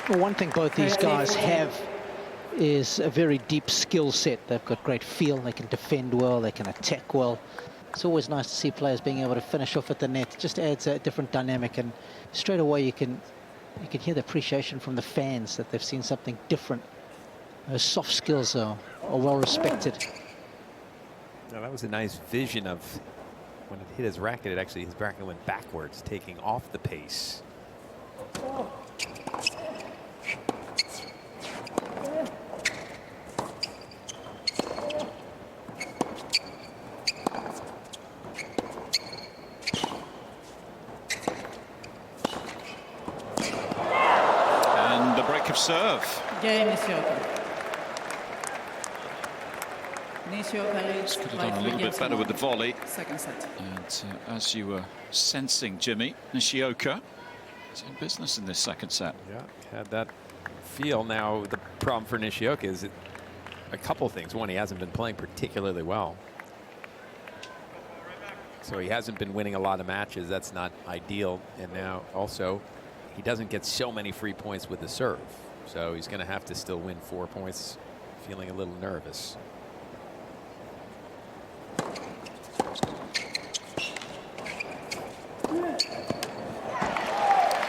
Well, one thing both these guys have is a very deep skill set. They've got great feel, they can defend well, they can attack well. It's always nice to see players being able to finish off at the net. It just adds a different dynamic, and straight away you can hear the appreciation from the fans that they've seen something different. Those soft skills are well respected. Now, that was a nice vision of when it hit his racket. His racket went backwards, taking off the pace. Serve. Game Nishioka. Nishioka leads could have by done a 3 little bit games better to with the 1. volley. Second set. And as you were sensing, Jimmy, Nishioka is in business in this second set. Yeah, had that feel. Now the problem for Nishioka is a couple things. One, he hasn't been playing particularly well, so he hasn't been winning a lot of matches. That's not ideal. And now also he doesn't get so many free points with the serve, so he's going to have to still win 4 points, feeling a little nervous.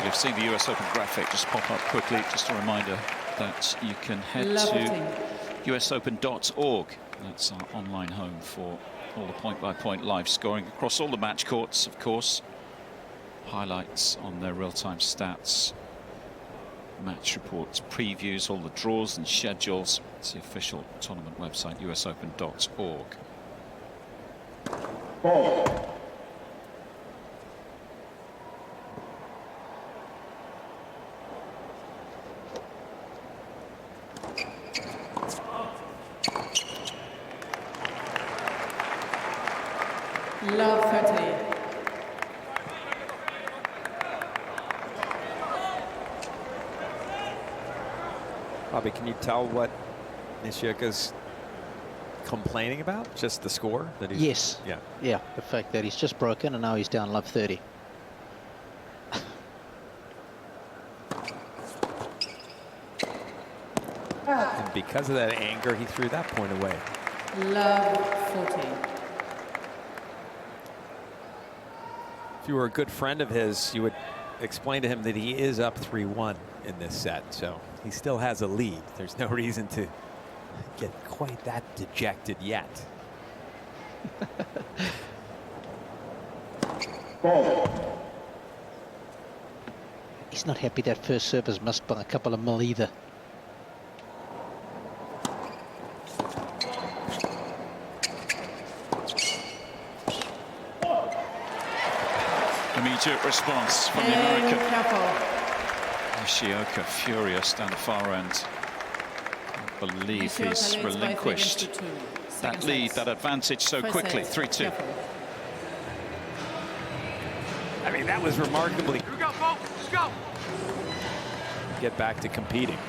You've seen the US Open graphic just pop up quickly. Just a reminder that you can head to usopen.org. That's our online home for all the point-by-point live scoring across all the match courts, of course. Highlights on their real-time stats, match reports, previews, all the draws and schedules. It's the official tournament website, usopen.org. Love 30. Bobby, can you tell what Nishioka's complaining about? Just the score? That he's, yes. Yeah. Yeah, the fact that he's just broken and now he's down love 30. And because of that anger, he threw that point away. Love 40. If you were a good friend of his, you would explain to him that he is up 3-1 in this set, so he still has a lead. There's no reason to get quite that dejected yet. He's not happy that first serve is missed by a couple of mil either. Immediate response from the American. Nishioka furious down the far end. I believe he's relinquished that lead, that advantage so quickly. 3-2. I mean, That was remarkably. Here we go, folks. Let's go. Get back to competing. Here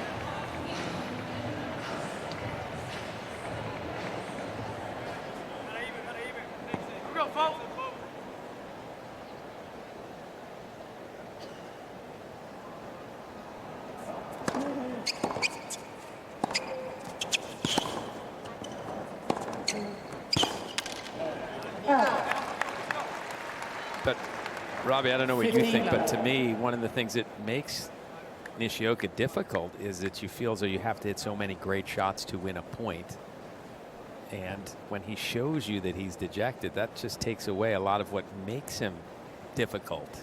we go, folks. But Robbie, I don't know what you think, but to me, one of the things that makes Nishioka difficult is that you feel as though you have to hit so many great shots to win a point. And when he shows you that he's dejected, that just takes away a lot of what makes him difficult.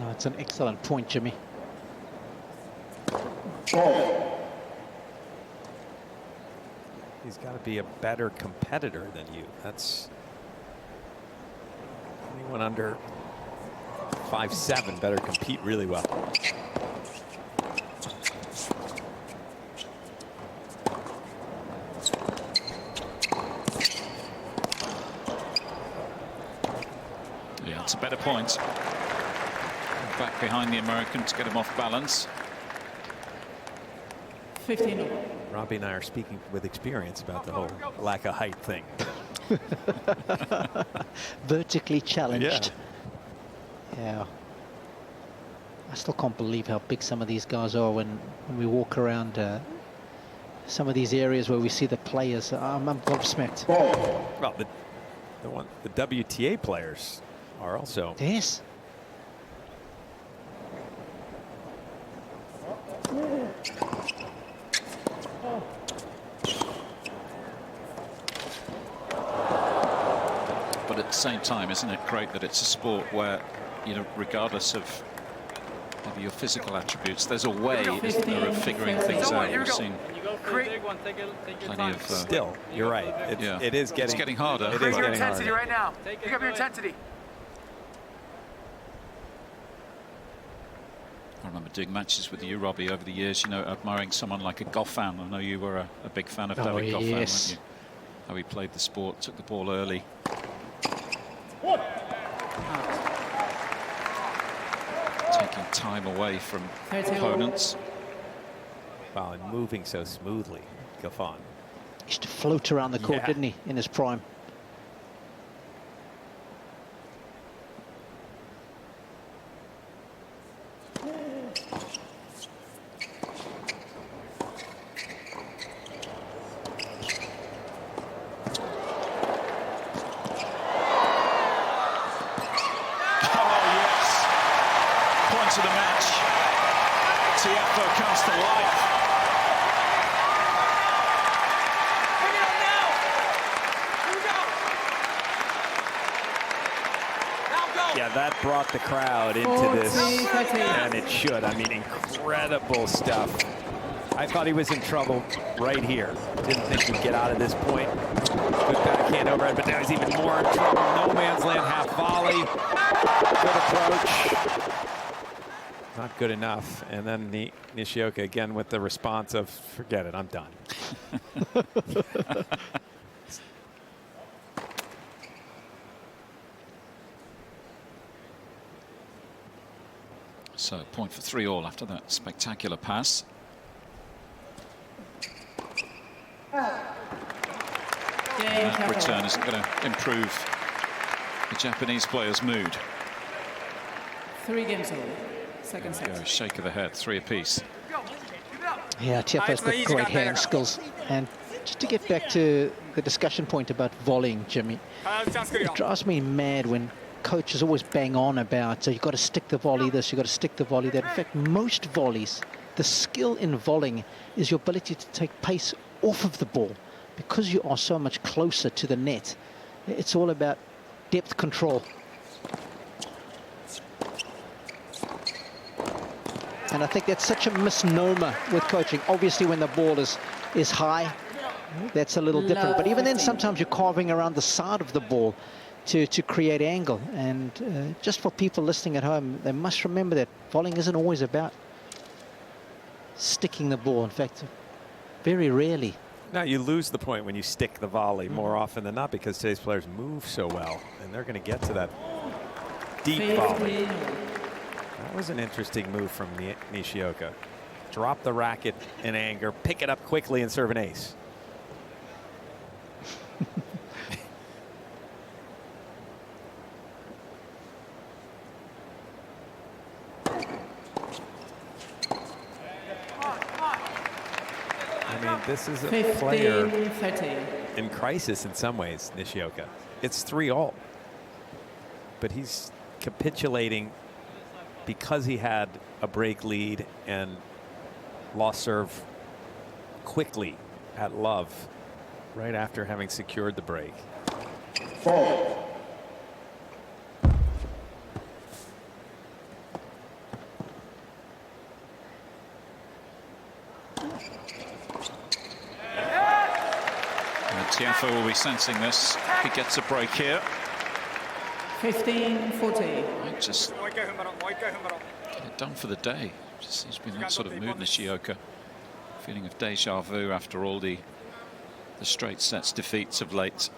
No, it's an excellent point, Jimmy. He's got to be a better competitor than you. That's anyone under 5'7" better compete really well. Yeah, it's a better point. Back behind the American to get him off balance. 15. Robbie and I are speaking with experience about the whole lack of height thing. Vertically challenged. Yeah. I still can't believe how big some of these guys are when we walk around some of these areas where we see the players. I'm gobsmacked. Well, the WTA players are also. Yes. But at the same time, isn't it great that it's a sport where, you know, regardless of maybe your physical attributes, there's a way, isn't there, of figuring things out. We've seen plenty of. Still, you're right. It is getting. It's getting harder. It is Create your getting intensity harder. right now. Pick up your intensity. I remember doing matches with you, Robbie, over the years, you know, admiring someone like a Goffin. I know you were a big fan of David Goffin, yes. weren't you? How he played the sport, took the ball early. Taking time away from 30. opponents. Wow, and moving so smoothly, Goffin. He used to float around the court, Yeah. didn't he, in his prime? To the match. Tiafoe comes to life. Bring it up now. Here we go. Now go. Yeah, that brought the crowd into this, 40. and it should. I mean, incredible stuff. I thought he was in trouble right here. Didn't think he'd get out of this point. Good backhand overhead, but now he's even more in trouble. No man's land half volley. Good approach. Not good enough. And then Nishioka again with the response of, forget it, I'm done. So, point for 3-all after that spectacular pass. That return isn't going to improve the Japanese player's mood. 3 games old. Second There we go, set. shake of the head, 3 apiece. Yeah, Tiafoe's got great hand skills. And just to get back to the discussion point about volleying, Jimmy, it drives me mad when coaches always bang on about, so you've got to stick the volley this, you've got to stick the volley that. In fact, most volleys, the skill in volleying is your ability to take pace off of the ball. Because you are so much closer to the net, it's all about depth control. And I think that's such a misnomer with coaching. Obviously, when the ball is high, that's a little different. But even then, sometimes you're carving around the side of the ball to create angle. And just for people listening at home, they must remember that volleying isn't always about sticking the ball. In fact, very rarely. Now, you lose the point when you stick the volley more often than not because today's players move so well, and they're going to get to that deep volley. That was an interesting move from Nishioka. Drop the racket in anger, pick it up quickly, and serve an ace. I mean, this is a player in crisis in some ways, Nishioka. It's 3-all. But he's capitulating because he had a break lead and lost serve quickly at love right after having secured the break. Tiafoe will be sensing this. He gets a break here. 15-40. Just get it done for the day. Just seems to be in that sort of mood, Nishioka. Feeling of deja vu after all the straight sets defeats of late.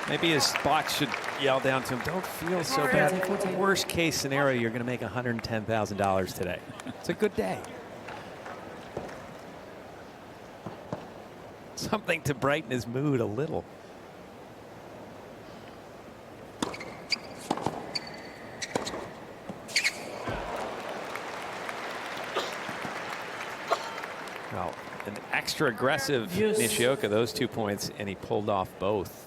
Maybe his box should yell down to him, don't feel so bad. Worst case scenario, you're going to make $110,000 today. It's a good day. Something to brighten his mood a little. Well, an extra aggressive Nishioka, those 2 points, and he pulled off both.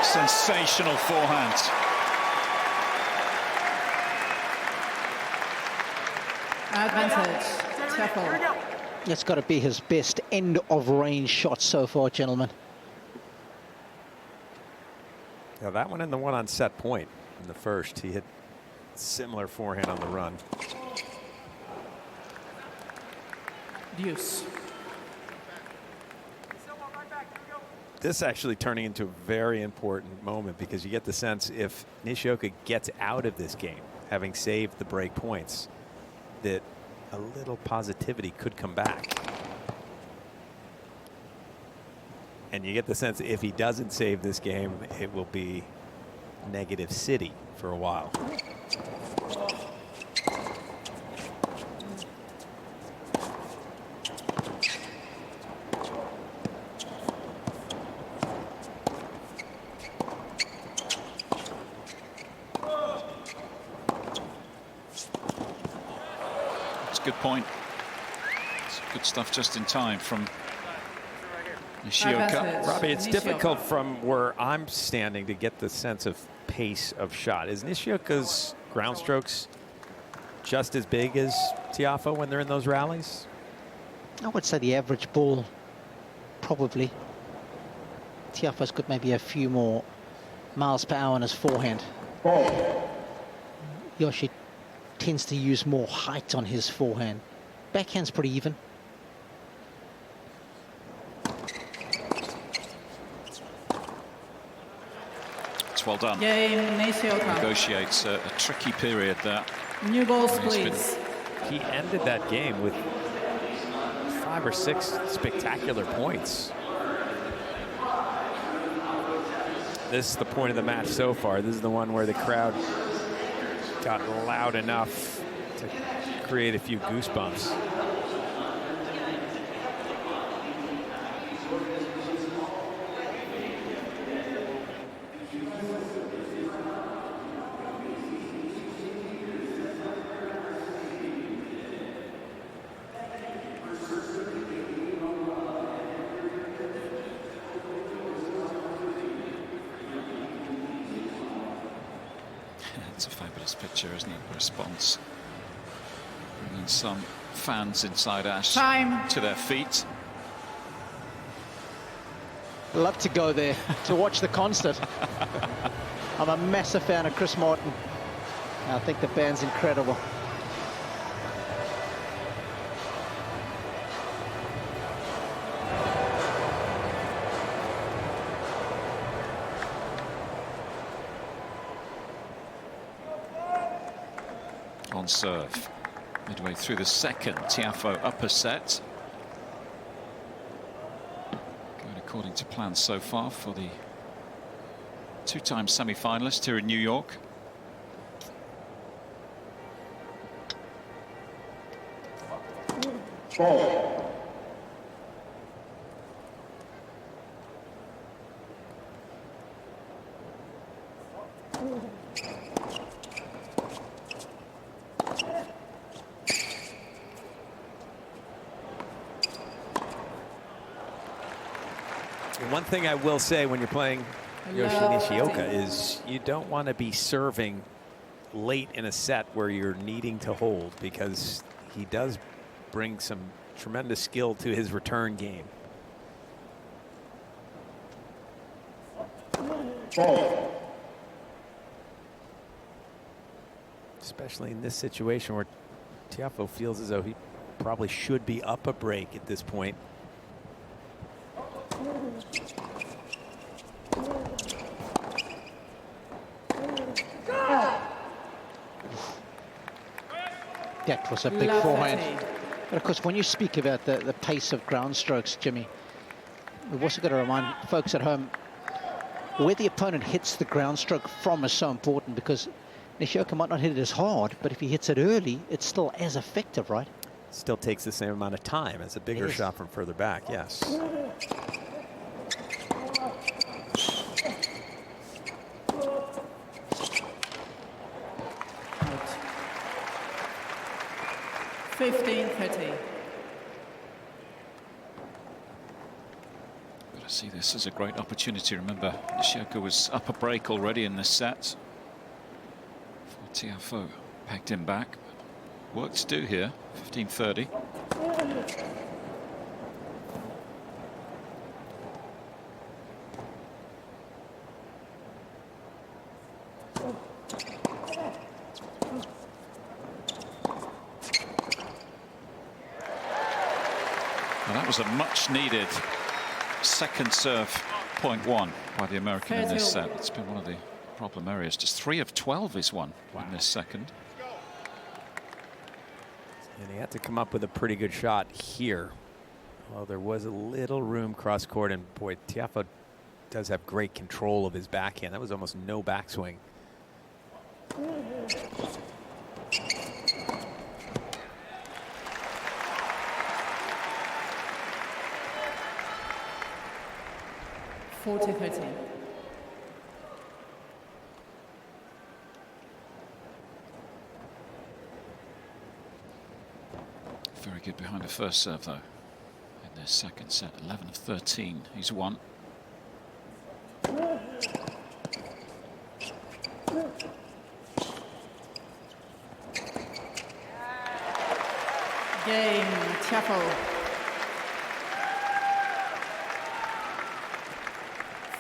Sensational forehand. Advantage. Tiafoe. It's got to be his best end of range shot so far, gentlemen. Now that one and the one on set point in the first, he hit similar forehand on the run. Deuce. This actually turning into a very important moment because you get the sense if Nishioka gets out of this game, having saved the break points, that a little positivity could come back. And you get the sense if he doesn't save this game, it will be negative city for a while. That's a good point. It's good stuff just in time from Nishioka. Robbie, it's difficult from where I'm standing to get the sense of pace of shot. Is Nishioka's ground strokes just as big as Tiafoe when they're in those rallies? I would say the average ball, probably. Tiafoe's got maybe a few more miles per hour on his forehand. Yoshi tends to use more height on his forehand. Backhand's pretty even. It's well done. Game, Nishioka. Negotiates a tricky period there. New balls, please. He ended that game with 5 or 6 spectacular points. This is the point of the match so far. This is the one where the crowd got loud enough to create a few goosebumps. It's a fabulous picture, isn't it? Response some fans inside Ash Time. to their feet. Love to go there to watch the concert. I'm a massive fan of Chris Martin. I think the band's incredible. On serve, midway through the second, Tiafoe upper set. Going according to plan so far for the two-time semi-finalist here in New York. One thing I will say when you're playing Yoshihito Nishioka is you don't want to be serving late in a set where you're needing to hold, because he does bring some tremendous skill to his return game. Especially in this situation where Tiafoe feels as though he probably should be up a break at this point. That was a big forehand. But of course, when you speak about the pace of ground strokes, Jimmy, we've also got to remind folks at home where the opponent hits the ground stroke from is so important, because Nishioka might not hit it as hard, but if he hits it early, it's still as effective, right? Still takes the same amount of time as a bigger shot from further back, yes. Out. 15-30. But I see this as a great opportunity. Remember, Nishioka was up a break already in this set. For Tiafoe, pegged him back. Work to do here. 15-30. Well, that was a much-needed second serve .1 by the American in this set. It's been one of the problem areas. Just 3 of 12 is won in this second. And he had to come up with a pretty good shot here. Well, there was a little room cross court, and boy, Tiafoe does have great control of his backhand. That was almost no backswing. (40-30). Very good behind the first serve, though. In this second set, 11 of 13. He's won. Game, Tiafoe.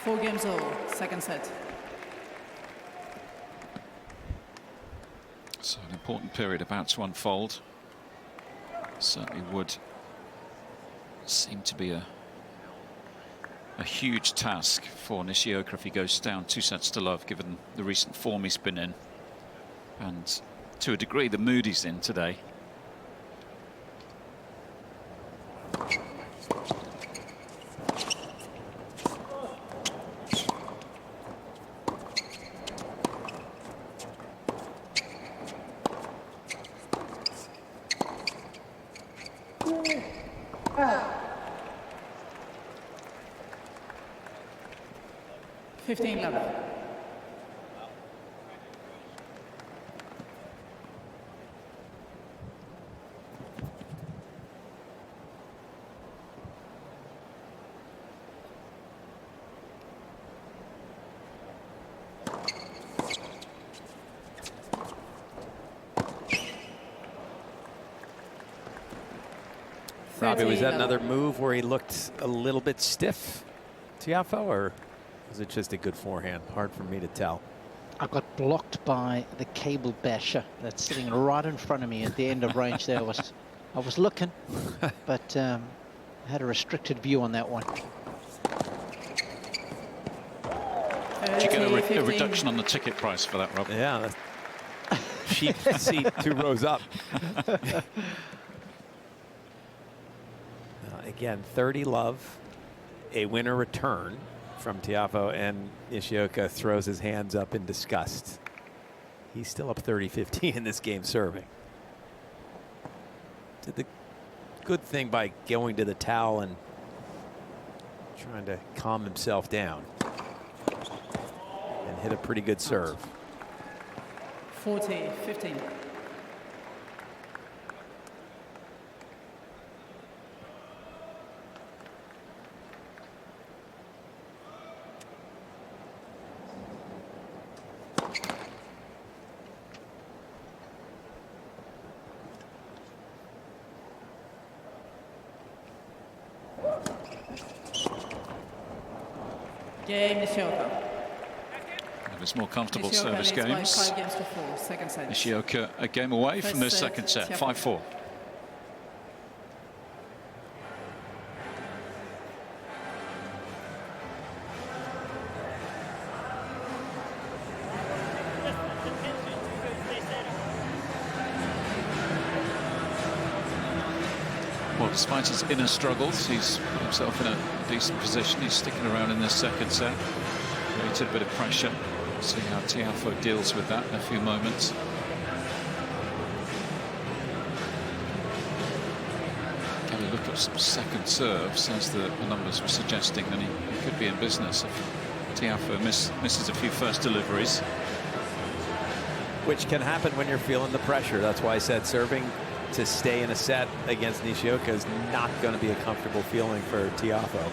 4-all, second set. So an important period about to unfold. Certainly would seem to be a huge task for Nishioka if he goes down 2 sets to love, given the recent form he's been in, and to a degree the mood he's in today. (15-11). Robbie, was that another move where he looked a little bit stiff, Tiafoe, or was it just a good forehand? Hard for me to tell. I got blocked by the cable basher that's sitting right in front of me at the end of range there. I was looking, but I had a restricted view on that one. Did you get a reduction on the ticket price for that, Rob? Yeah, that's cheap seat 2 rows up. Again, 30 love, a winner return from Tiafoe, and Nishioka throws his hands up in disgust. He's still up 30-15 in this game serving. Did the good thing by going to the towel and trying to calm himself down and hit a pretty good serve. 40-15. Game Nishioka. Of his more comfortable Nishioka service leads by games. 5 games to 4, second set. Nishioka a game away First from the set, second set, Tiafoe. 5-4. Well, despite his inner struggles, he's put himself in a decent position. He's sticking around in this second set. Created a bit of pressure. We'll see how Tiafoe deals with that in a few moments. Can we look at some second serves, as the numbers were suggesting, then he could be in business if Tiafoe misses a few first deliveries. Which can happen when you're feeling the pressure. That's why I said serving to stay in a set against Nishioka is not going to be a comfortable feeling for Tiafoe.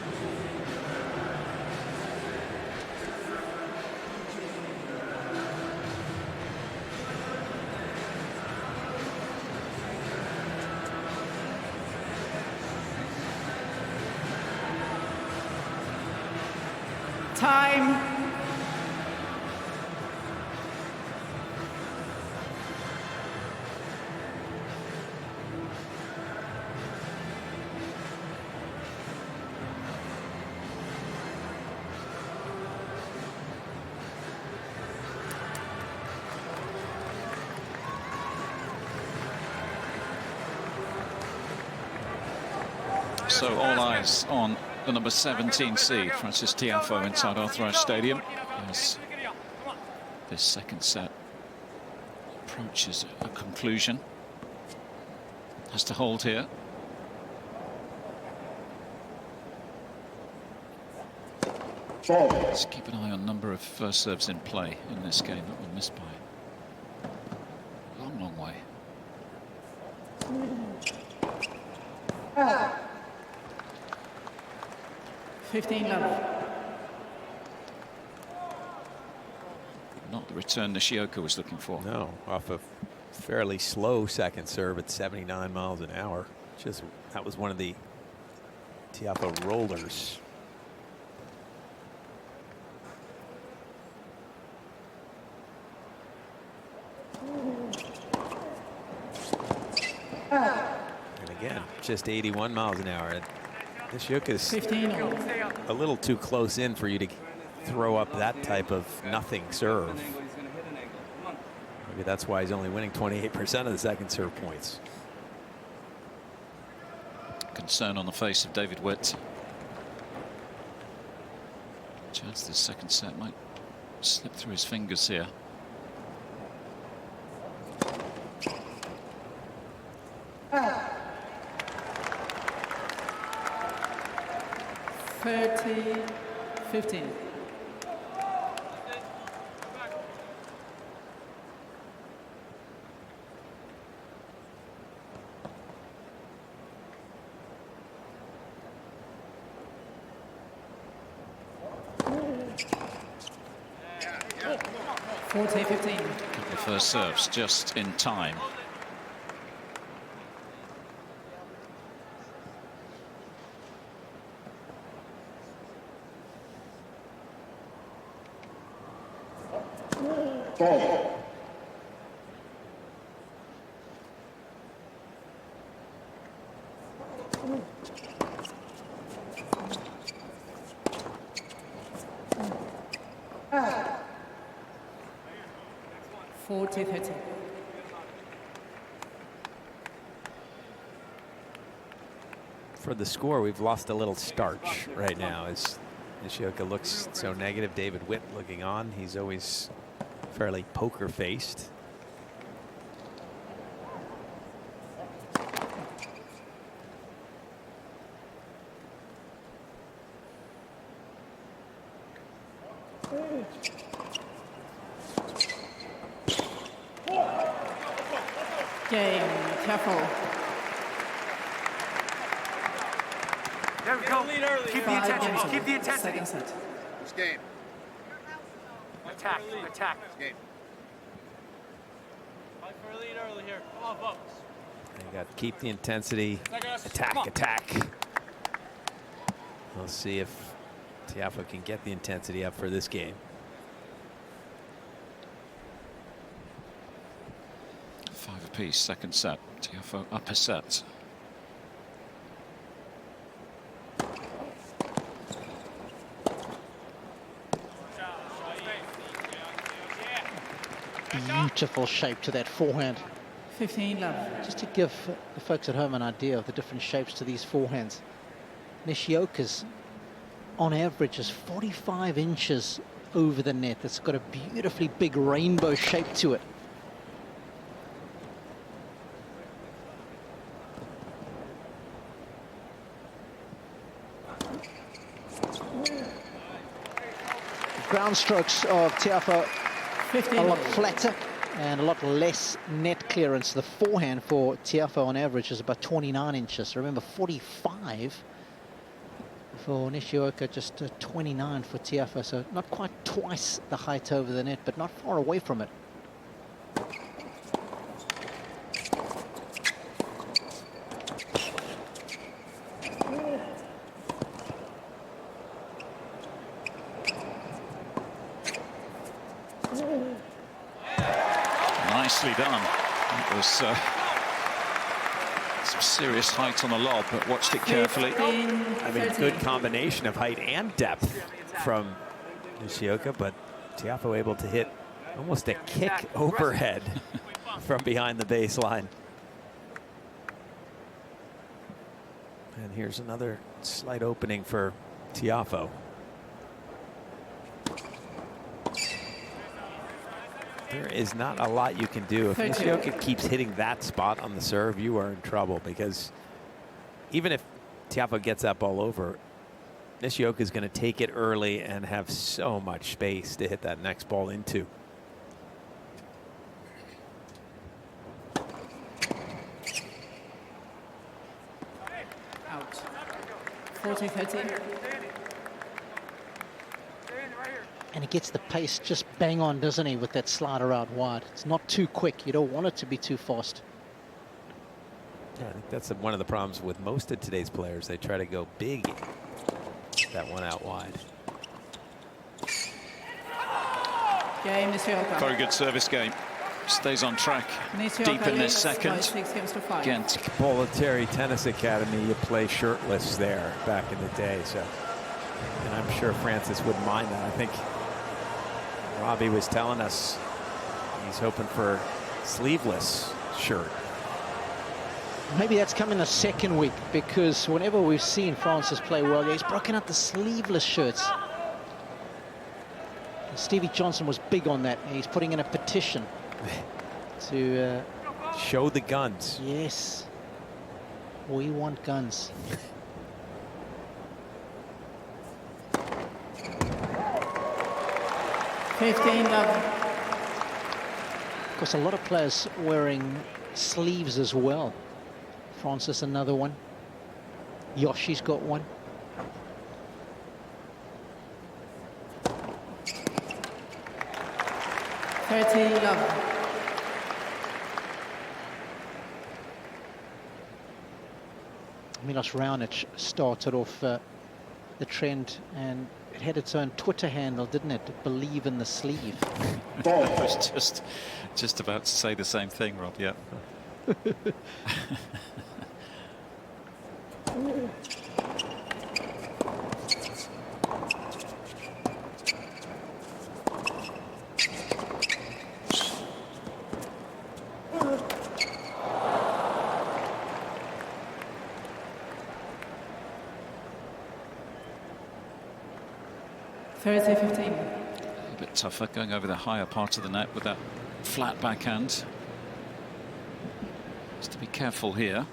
Time. So all eyes on the number 17 seed, Frances Tiafoe, inside Arthur Ashe Stadium, as this second set approaches a conclusion. Has to hold here. Let's keep an eye on number of first serves in play in this game that were missed by a long, long way. Ah. 15 love. Not the return Nishioka was looking for. No, off a fairly slow second serve at 79 miles an hour. Just that was one of the Tiafoe rollers. And again, just 81 miles an hour. Nishioka's 15 a little too close in for you to throw up that type of nothing serve. Maybe that's why he's only winning 28% of the second serve points. Concern on the face of David Witt. Chance this second set might slip through his fingers here. Ah. 30-15. The first serves just in time. 40-30. For the score, we've lost a little starch right now as Nishioka looks so negative. David Witt looking on. He's always fairly poker-faced. Game, Tiafoe. There we go. Lead early. Keep the 5 intensity. games Keep the over. intensity. Second set. This game. Attack. Attack. This game. Fight for a lead early here. Come on, folks. You got to keep the intensity. Attack, attack. We'll see if Tiafoe can get the intensity up for this game. 5 apiece, second set. Tiafoe up a set. Beautiful shape to that forehand. 15 love. Just to give the folks at home an idea of the different shapes to these forehands. Nishioka's, on average, is 45 inches over the net. It's got a beautifully big rainbow shape to it. Ground strokes of Tiafoe 15 a lot love. flatter and a lot less net clearance. The forehand for Tiafoe on average is about 29 inches. Remember, 45 for Nishioka, just 29 for Tiafoe. So not quite twice the height over the net, but not far away from it. Nicely done. It was some serious height on the lob, but watched it carefully. I mean, good combination of height and depth from Nishioka, but Tiafoe able to hit almost a kick overhead from behind the baseline. And here's another slight opening for Tiafoe. There is not a lot you can do. If Nishioka keeps hitting that spot on the serve, you are in trouble, because even if Tiafoe gets that ball over, Nishioka is going to take it early and have so much space to hit that next ball into. Out. 40-30. And he gets the pace just bang on, doesn't he, with that slider out wide. It's not too quick. You don't want it to be too fast. Yeah, I think that's one of the problems with most of today's players. They try to go big, that one out wide. Game, Nishioka. Very good service game. Stays on track. Nishioka Deep in this leads by second. 6 games to 5. Again, Bollettieri Tennis Academy, you play shirtless there back in the day. So, and I'm sure Frances wouldn't mind that. I think Robbie was telling us he's hoping for sleeveless shirt. Maybe that's coming the second week, because whenever we've seen Frances play well, he's broken out the sleeveless shirts. Stevie Johnson was big on that. He's putting in a petition to show the guns. Yes, we want guns. Of course, a lot of players wearing sleeves as well. Frances, another one. Yoshi's got one. Love. Milos Raonic started off the trend and It had its own Twitter handle, didn't it? Believe in the sleeve. I was just about to say the same thing, Rob. Yeah. A little bit tougher going over the higher part of the net with that flat backhand. Just to be careful here.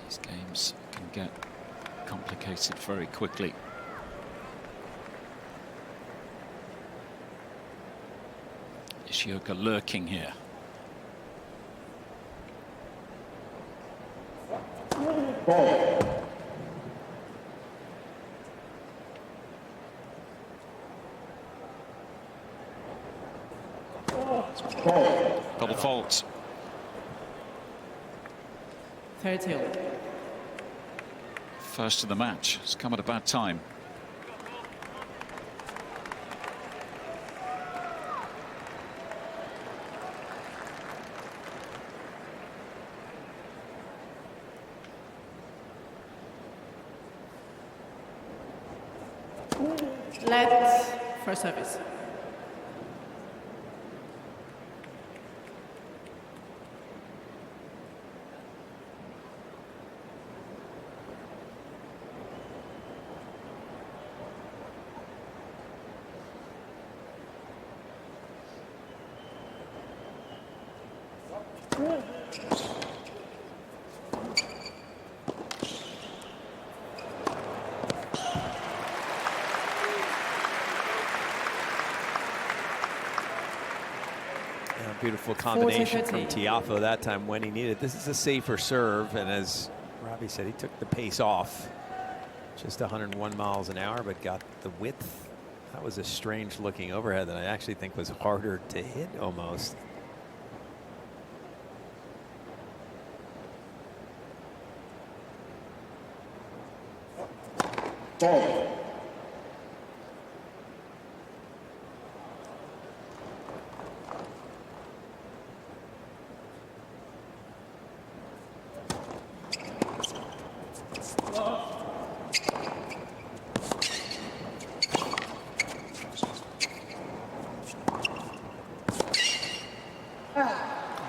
These games can get complicated very quickly. Nishioka lurking here. Double fault. 30. First of the match. It's come at a bad time. Let for service. Beautiful combination from Tiafoe that time when he needed. This is a safer serve, and as Robbie said, he took the pace off. Just 101 miles an hour, but got the width. That was a strange looking overhead that I actually think was harder to hit almost.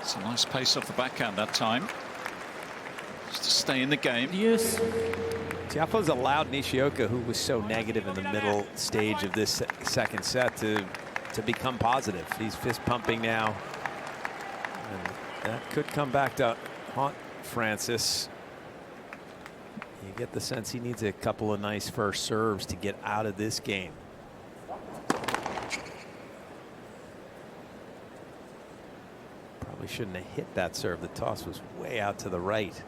It's a nice pace off the backhand that time. Just to stay in the game. Yes. Tiafoe's allowed Nishioka, who was so negative in the middle stage of this second set, to become positive. He's fist pumping now. And that could come back to haunt Frances. You get the sense he needs a couple of nice first serves to get out of this game. Probably shouldn't have hit that serve. The toss was way out to the right.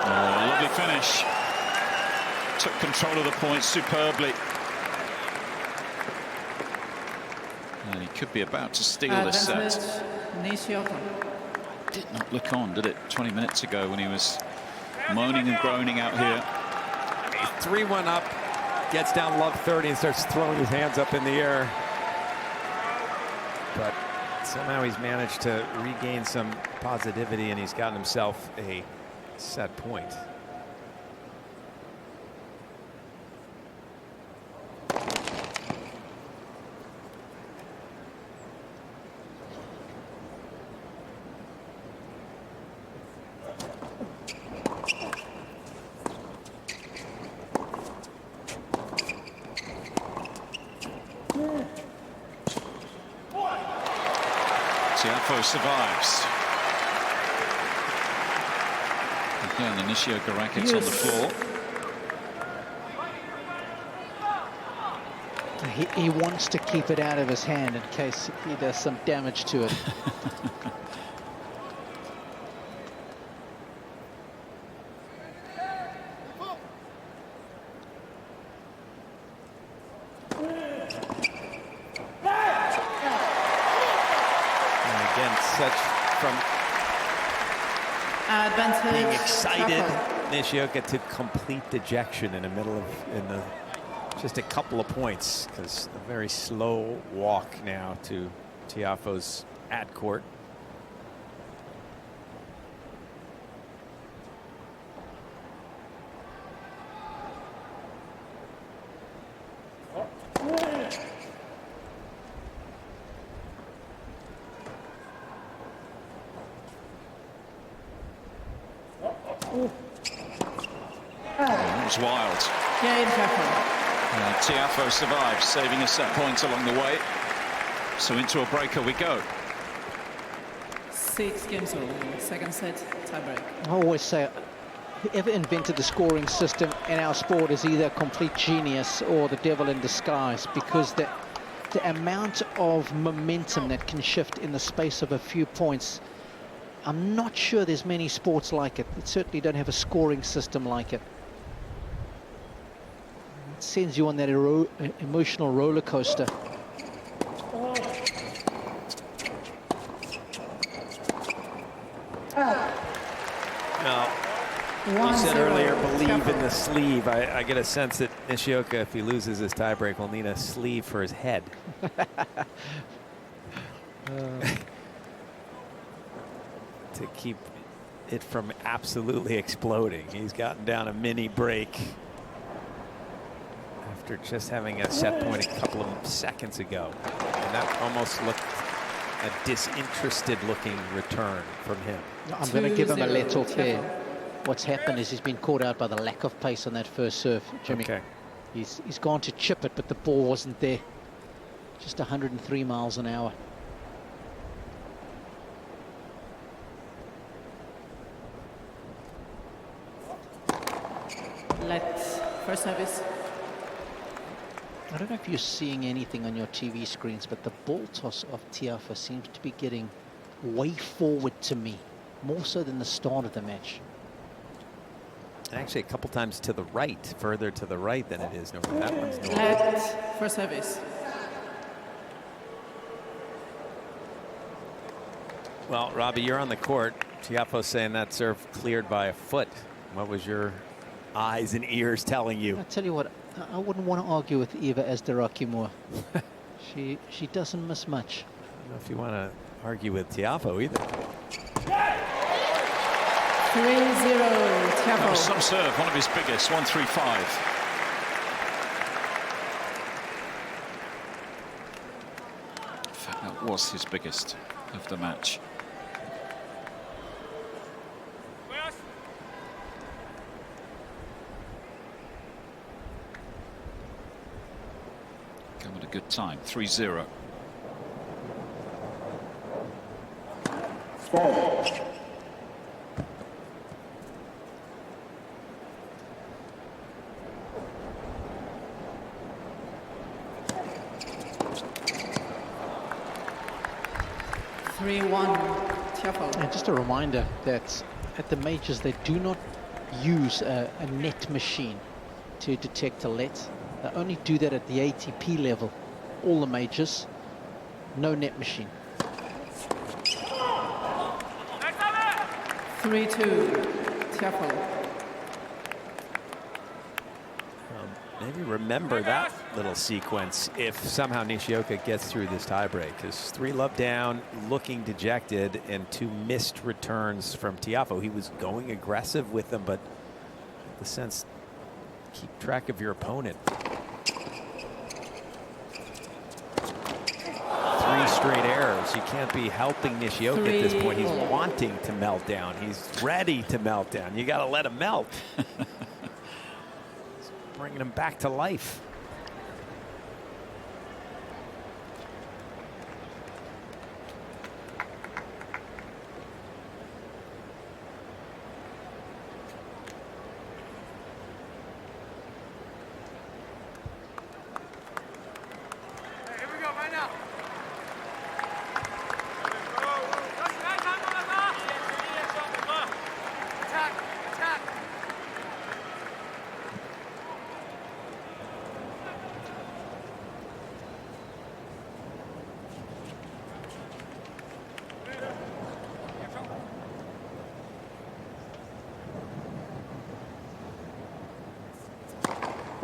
Lovely finish. Took control of the point superbly. And he could be about to steal this set. Nishioka. Did not look on, did it? 20 minutes ago when he was moaning and groaning out here. 3-1 up, gets down love 30 and starts throwing his hands up in the air. But somehow he's managed to regain some positivity, and he's gotten himself a set point. Tiafoe survives. Again, the Nishioka rackets on the floor. He wants to keep it out of his hand in case he does some damage to it. such from Advantage. being excited, Tiafoe. Nishioka, to complete dejection in the middle of just a couple of points, because a very slow walk now to Tiafoe's ad court. That was wild. Game Tiafoe. Tiafoe survives, saving a set point along the way. So into a breaker we go. 6 games over. Second set, tiebreak. I always say, whoever invented the scoring system in our sport is either a complete genius or the devil in disguise, because the amount of momentum that can shift in the space of a few points, I'm not sure there's many sports like it. It certainly don't have a scoring system like it. It sends you on that emotional roller coaster. Now, you said earlier, believe in the sleeve. I get a sense that Nishioka, if he loses his tiebreak, will need a sleeve for his head. To keep it from absolutely exploding. He's gotten down a mini break after just having a set point a couple of seconds ago. And that almost looked a disinterested looking return from him. I'm going to give him a let off there. What's happened is he's been caught out by the lack of pace on that first serve, Jimmy. Okay. He's gone to chip it, but the ball wasn't there. Just 103 miles an hour. Let first service. I don't know if you're seeing anything on your TV screens, but the ball toss of Tiafoe seems to be getting way forward to me, more so than the start of the match. Actually, a couple times to the right, further to the right than it is normally. That one's normal. Let first service. Well, Robbie, you're on the court. Tiafoe saying that serve cleared by a foot. What was your eyes and ears telling you? I tell you what, I wouldn't want to argue with Eva Ezderakimura. she doesn't miss much. I don't know if you want to argue with Tiafoe either. 3-0 That was Tiafoe. some serve, one of his biggest, 135. In fact, that was his biggest of the match. Come at a good time, 3-0. And just a reminder that at the majors they do not use a net machine to detect a let. They only do that at the ATP level. All the majors, no net machine. 3-2 Tiafoe. Maybe remember that little sequence if somehow Nishioka gets through this tiebreak, because 3-love down, looking dejected, and 2 missed returns from Tiafoe. He was going aggressive with them, but the sense, keep track of your opponent. 3 straight errors. You can't be helping Nishioka at this point. He's wanting to melt down. He's ready to melt down. You got to let him melt. Bringing him back to life. Here we go, right now. Attack, attack.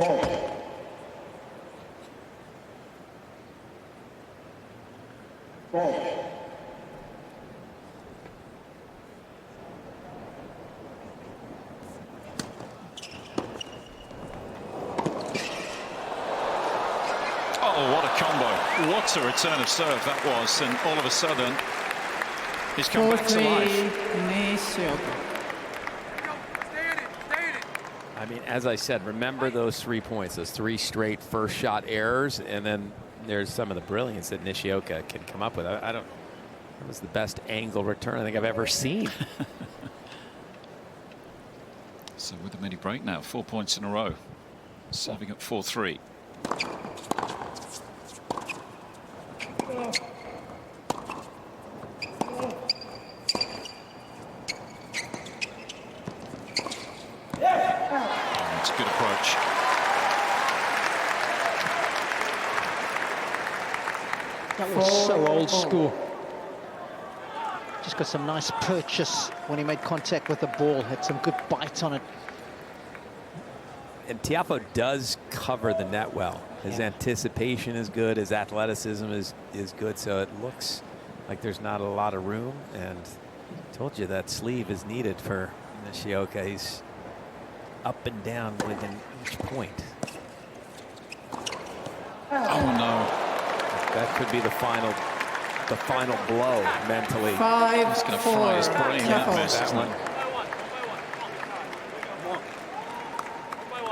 Oh, what a combo. What a return of serve that was. And all of a sudden, he's come back to life. Nishioka. I mean, as I said, remember those 3 points, those 3 straight first shot errors, and then there's some of the brilliance that Nishioka can come up with. I don't. That was the best angle return I think I've ever seen. So with a mini break now, 4 points in a row, serving at 4-3. It's a good approach. That was so old school. Just got some nice purchase when he made contact with the ball. Had some good bite on it. And Tiafoe does cover the net well. His anticipation is good. His athleticism is good. So it looks like there's not a lot of room. And I told you that sleeve is needed for Nishioka. He's up and down within each point. Oh no. That could be the final blow mentally. 5-4. He's going to fry his brain that miss, That isn't one. it?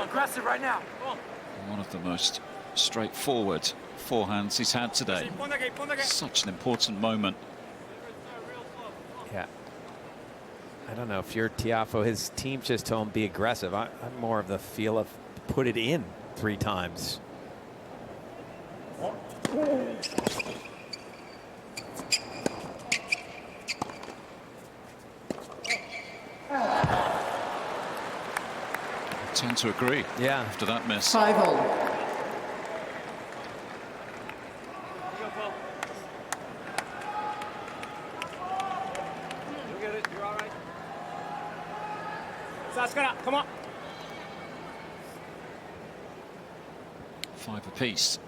Aggressive right now. One of the most straightforward forehands he's had today. Such an important moment. Yeah. I don't know if you're Tiafoe. His team just told him be aggressive. I'm more of the feel of put it in 3 times. I tend to agree. Yeah. After that miss. 5-all. Come on. 5 apiece.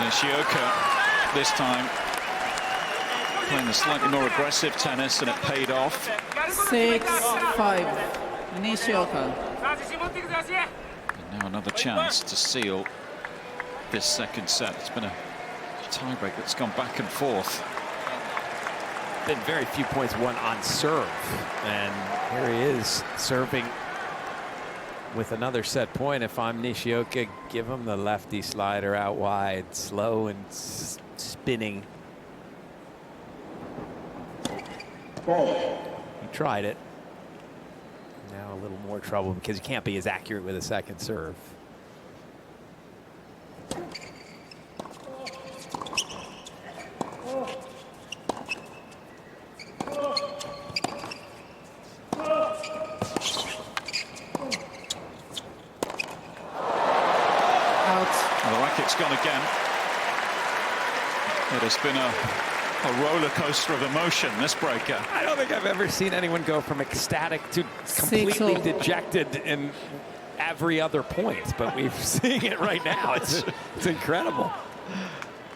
Nishioka this time playing a slightly more aggressive tennis, and it paid off. 6-5. Nishioka. And now another chance to seal this second set. It's been a tiebreak that's gone back and forth. Been very few points won on serve, and here he is serving with another set point. If I'm Nishioka, give him the lefty slider out wide, slow and spinning. He tried it. Now a little more trouble because he can't be as accurate with a second serve. It's gone again. It has been a roller coaster of emotion, this breaker. I don't think I've ever seen anyone go from ecstatic to completely dejected in every other point, but we're seeing it right now. It's incredible.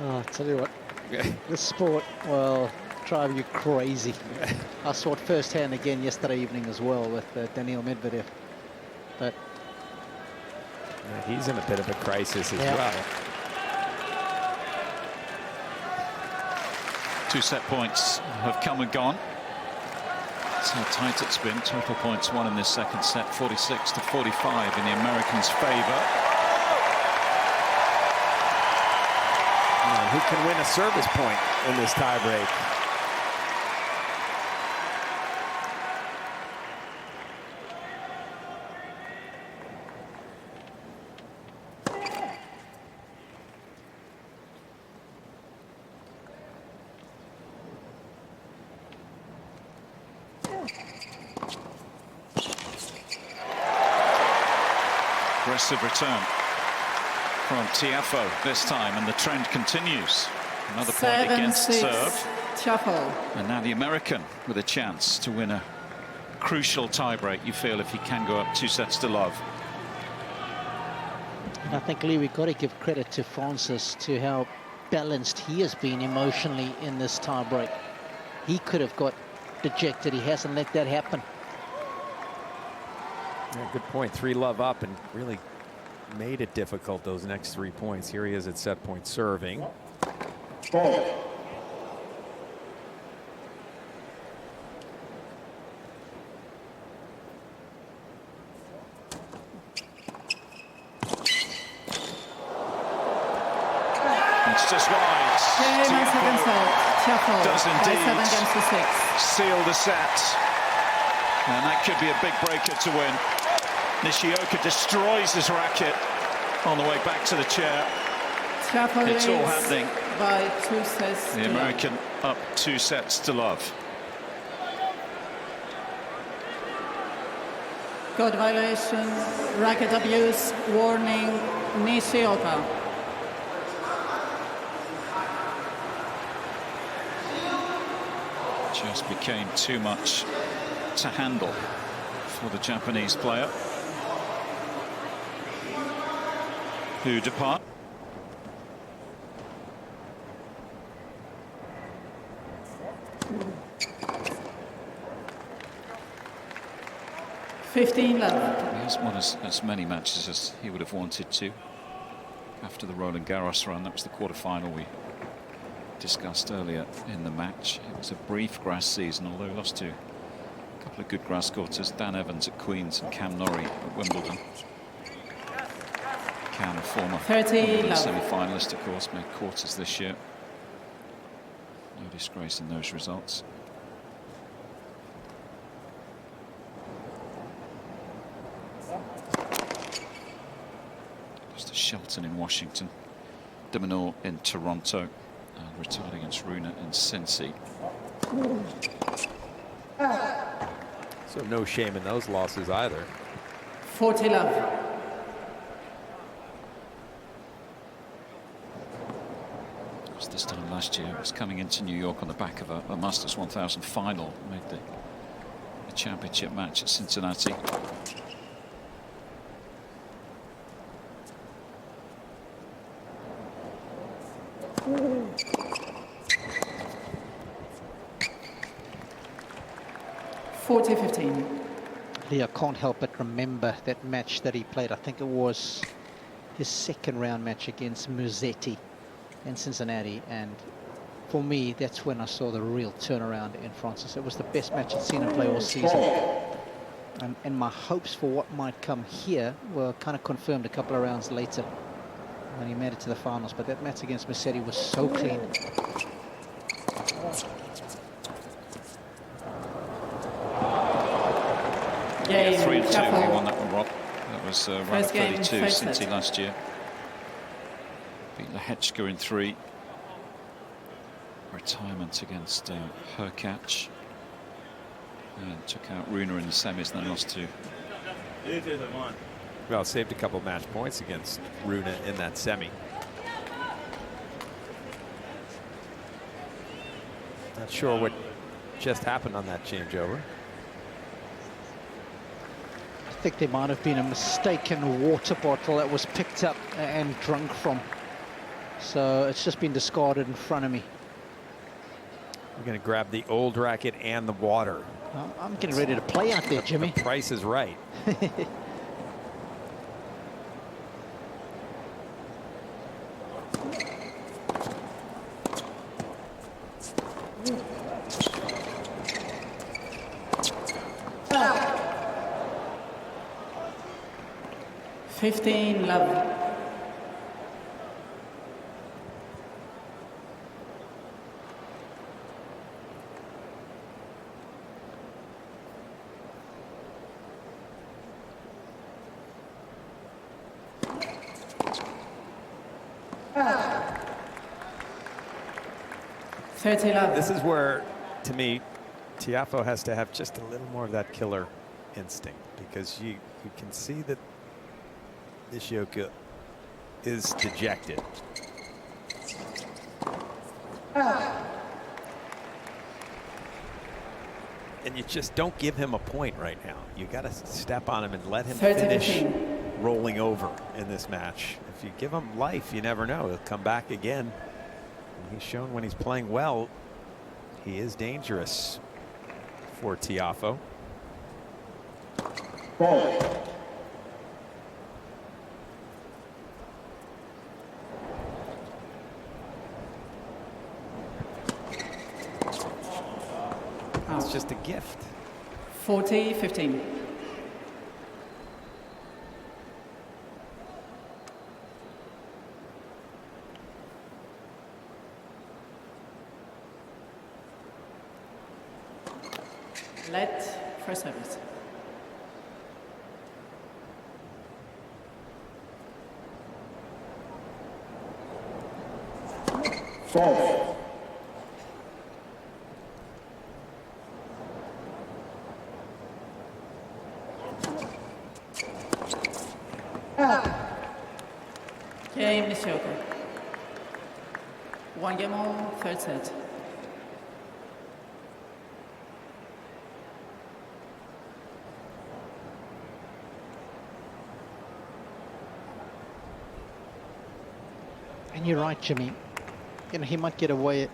Oh, I'll tell you what, this sport will drive you crazy. I saw it firsthand again yesterday evening as well with Daniil Medvedev. But he's in a bit of a crisis as well. 2 set points have come and gone. That's how tight it's been. Total points won in this second set, 46-45 in the Americans' favor. And who can win a service point in this tiebreak? Aggressive return from Tiafoe this time, and the trend continues. Another point against 7-6, serve. Tiafoe. And now the American with a chance to win a crucial tiebreak, you feel, if he can go up 2 sets to love. And I think, Lee, we've got to give credit to Frances to how balanced he has been emotionally in this tiebreak. He could have got dejected. He hasn't let that happen. Yeah, good point. 3-love up and really made it difficult, those next 3 points. Here he is at set point serving. It's just wide. Tiafoe does by 7 indeed games to 6. seal the set. And that could be a big breaker to win. Nishioka destroys his racket on the way back to the chair. Tiafoe It's all leads happening. by 2 sets The to American up 2 sets to love. Code violation, racket abuse, warning, Nishioka. Just became too much to handle for the Japanese player, who depart. Fifteen love. He hasn't won as many matches as he would have wanted to after the Roland Garros run. That was the quarterfinal we discussed earlier in the match. It was a brief grass season, although he lost to a couple of good grass courters, Dan Evans at Queen's and Cam Norrie at Wimbledon. Cam, a former semi-finalist, of course, made quarters this year. No disgrace in those results. Just a Shelton in Washington, de Minaur in Toronto, and retired against Aryna in Cincy. So no shame in those losses either. 40 love. This time last year, it was coming into New York on the back of a Masters 1000 final, made the championship match at Cincinnati. Lee, I can't help but remember that match that he played. I think it was his second round match against Musetti in Cincinnati, and for me that's when I saw the real turnaround in Frances. It was the best match I'd seen him play all season, and my hopes for what might come here were kind of confirmed a couple of rounds later when he made it to the finals. But that match against Musetti was so clean. Yeah, 3-2, he won that one, Rob. That was round 32 Cincy last year. Beat Lehechka in 3. Retirement against Hurkacz. And took out Runa in the semis, then lost to... Well, saved a couple match points against Runa in that semi. Not sure what just happened on that changeover. I think there might have been a mistaken water bottle that was picked up and drunk from. So it's just been discarded in front of me. We're going to grab the old racket and the water. I'm getting ready to play out there, Jimmy. The price is right. 30 love. This is where, to me, Tiafoe has to have just a little more of that killer instinct, because you can see that Nishioka is dejected. And you just don't give him a point right now. You got to step on him and let him finish rolling over in this match. If you give him life, you never know. He'll come back again. And he's shown when he's playing well, he is dangerous for Tiafoe. It's just a gift. 40-15. Let first service. Game Nishioka. 1 game on, third set. And you're right, Jimmy. You know, he might get away at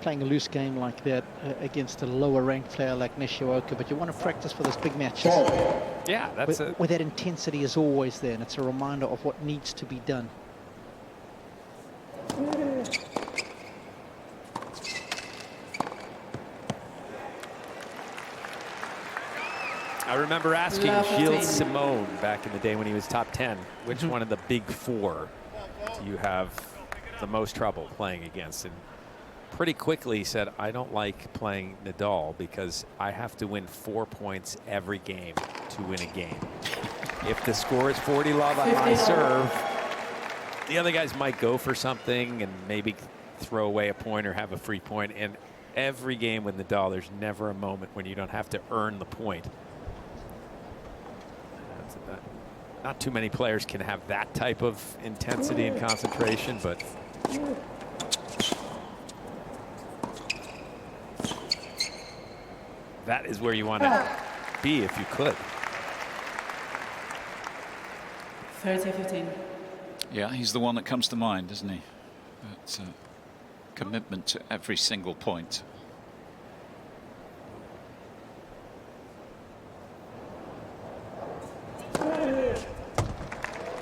playing a loose game like that against a lower ranked player like Nishioka, but you want to practice for those big matches. Yeah, that's it. Where that intensity is always there, and it's a reminder of what needs to be done. I remember asking Gilles Simon back in the day when he was top 10, which one of the big four do you have the most trouble playing against? And pretty quickly he said, I don't like playing Nadal because I have to win 4 points every game to win a game. If the score is 40 love on my serve, the other guys might go for something and maybe throw away a point or have a free point. And every game with Nadal, there's never a moment when you don't have to earn the point. Not too many players can have that type of intensity and concentration, but that is where you want to be if you could. 30-15. Yeah, he's the one that comes to mind, isn't he? But commitment to every single point.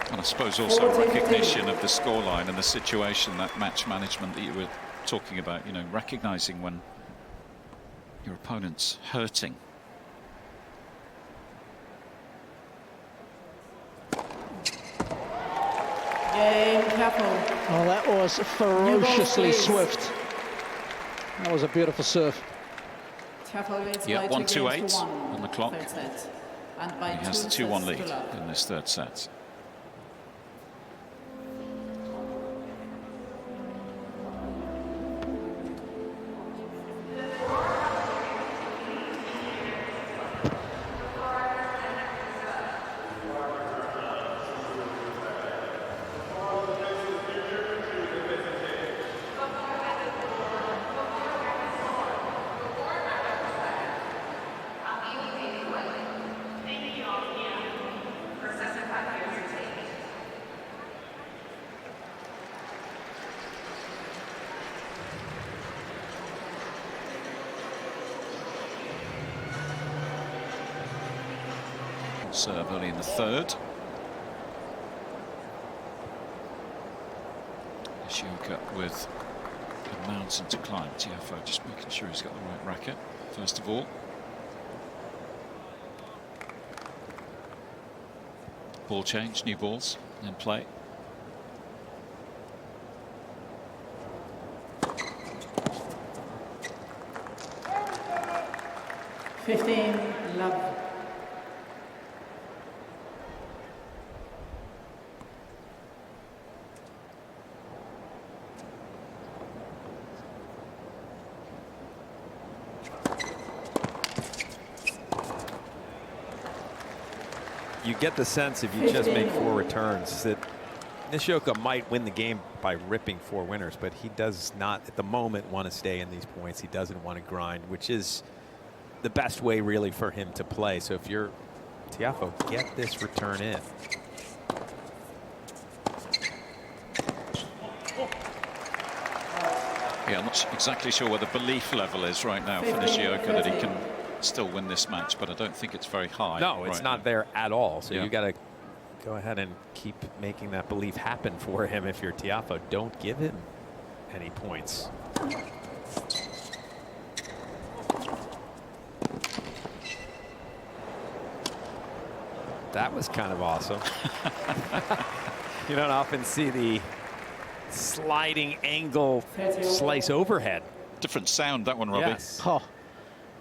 And I suppose also recognition of the scoreline and the situation, that match management that you were talking about, you know, recognizing when your opponent's hurting. Game Tiafoe. Oh, that was ferociously swift. That was a beautiful serve. Tiafoe leads Yeah, by 1-2-8 on the clock. third set. And by He has the 2-1 lead in this third set. Serve early in the third. Nishioka with a mountain to climb. Tiafoe just making sure he's got the right racket first of all. Ball change, new balls in play. love. you get the sense if you just make 4 returns that Nishioka might win the game by ripping 4 winners, but he does not at the moment want to stay in these points. He doesn't want to grind, which is the best way really for him to play. So if you're Tiafoe, get this return in. Yeah, I'm not exactly sure where the belief level is right now for Nishioka that he can still win this match, but I don't think it's very high. No, it's not there at all. So Yeah. you got to go ahead and keep making that belief happen for him. If you're Tiafoe, don't give him any points. That was kind of awesome. You don't often see the sliding angle slice overhead. Different sound, that one, Robbie. Yes. Oh,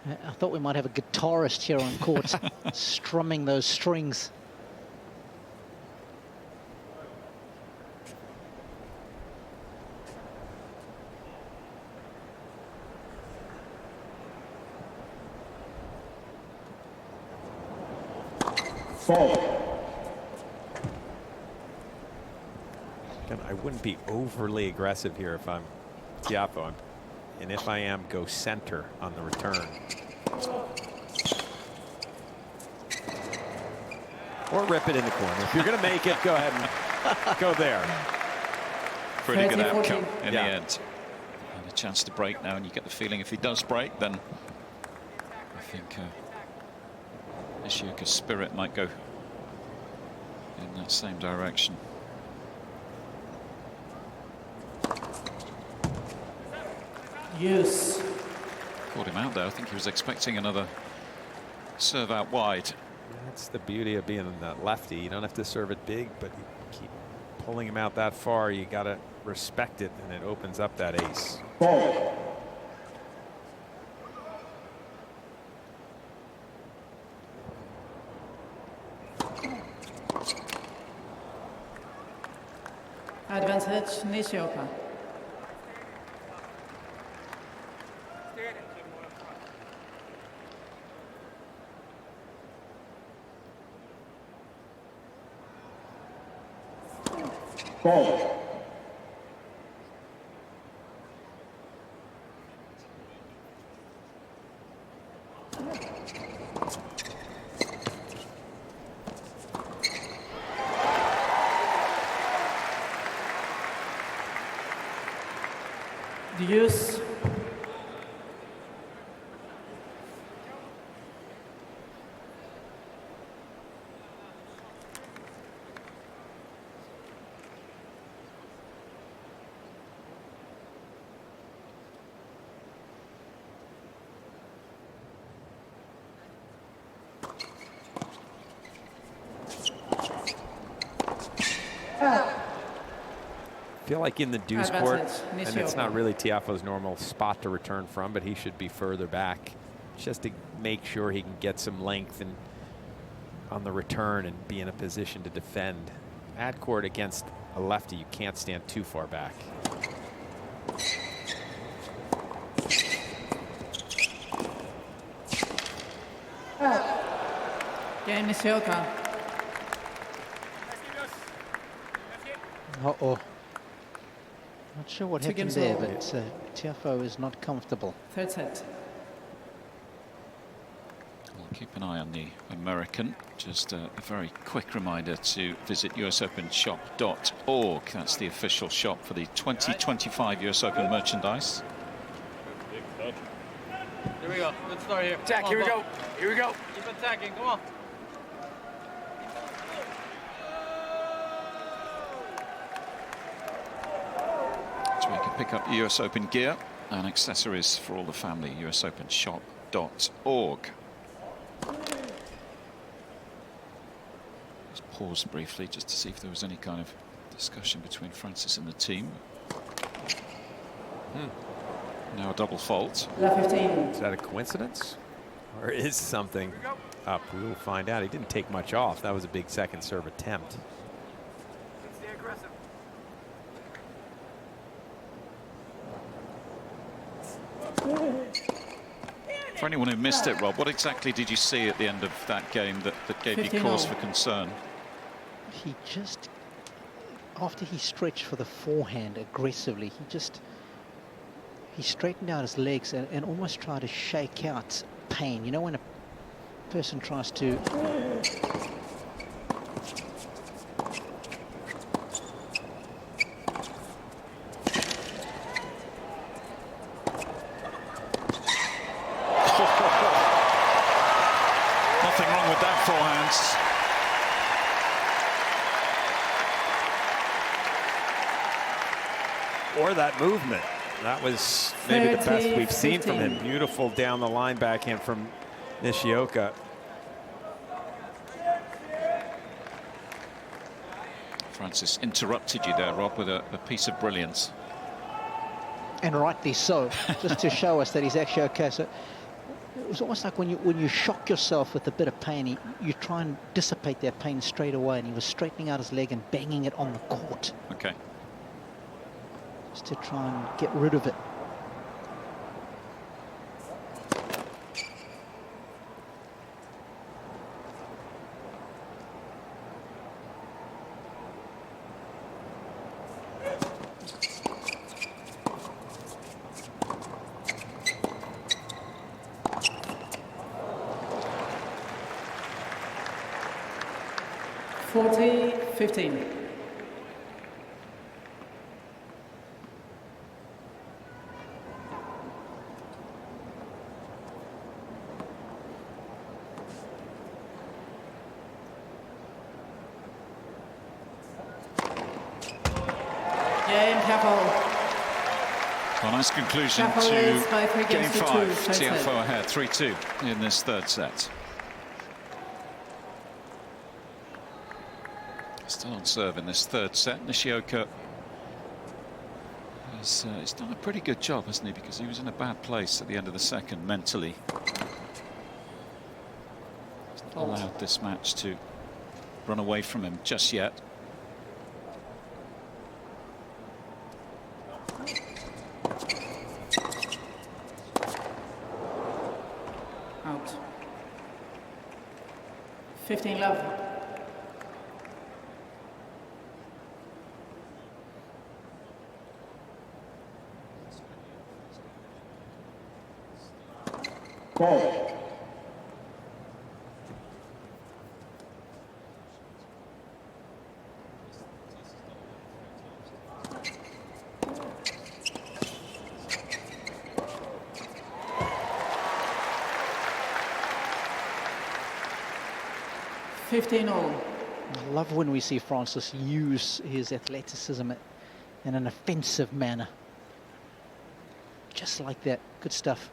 I thought we might have a guitarist here on court strumming those strings. Again, I wouldn't be overly aggressive here if I'm Tiafoe. And if I am, go center on the return. Or rip it in the corner. If you're going to make it, go ahead and go there. Pretty good 30-40. outcome in the Yeah. end. And a chance to break now, and you get the feeling if he does break, then I think Nishioka's spirit might go in that same direction. Use. Caught him out there. I think he was expecting another serve out wide. That's the beauty of being a lefty. You don't have to serve it big, but you keep pulling him out that far. You got to respect it, and it opens up that ace. Advantage, Nishioka. Deuce. I feel like in the deuce court, and it's Nishioka. not really Tiafoe's normal spot to return from, but he should be further back just to make sure he can get some length and on the return and be in a position to defend. At court against a lefty, you can't stand too far back. Game Nishioka. Uh-oh. Not sure what Two happened games there, all. but Tiafoe is not comfortable. Third set. We'll keep an eye on the American. Just a very quick reminder to visit usopenshop.org. That's the official shop for the 2025 US Open merchandise. Here we go. Let's start here. Attack, here we go. Here we go. Keep attacking. Come on. So you can pick up US Open gear and accessories for all the family. usopenshop.org. Just pause briefly just to see if there was any kind of discussion between Frances and the team. Now a double fault. La 15. Is that a coincidence? Or is something up? We will find out. He didn't take much off. That was a big second serve attempt. Stay aggressive. For anyone who missed it, Rob, what exactly did you see at the end of that game that gave you 15 cause all. for concern? He just, after he stretched for the forehand aggressively, he straightened out his legs and almost tried to shake out pain. You know, when a person tries to Nothing wrong with that forehand. Or that movement. That was maybe the best we've seen from him. 30-15. Beautiful down the line backhand from Nishioka. Frances interrupted you there, Rob, with a piece of brilliance. and rightly so, just to show us that he's actually okay. So it was almost like when you shock yourself with a bit of pain, you try and dissipate that pain straight away, and he was straightening out his leg and banging it on the court Okay. just to try and get rid of it. $40-15. Game Tiafoe. Well, nice conclusion Tiafoe leads to by 3 game games to 2. 5. First set. Tiafoe ahead 3-2 in this third set. Still on serve in this third set. Nishioka has he's done a pretty good job, hasn't he? Because he was in a bad place at the end of the second mentally. He's not allowed this match to run away from him just yet. Out. 15 love. $15 all. I love when we see Francis use his athleticism in an offensive manner. Just like that. Good stuff.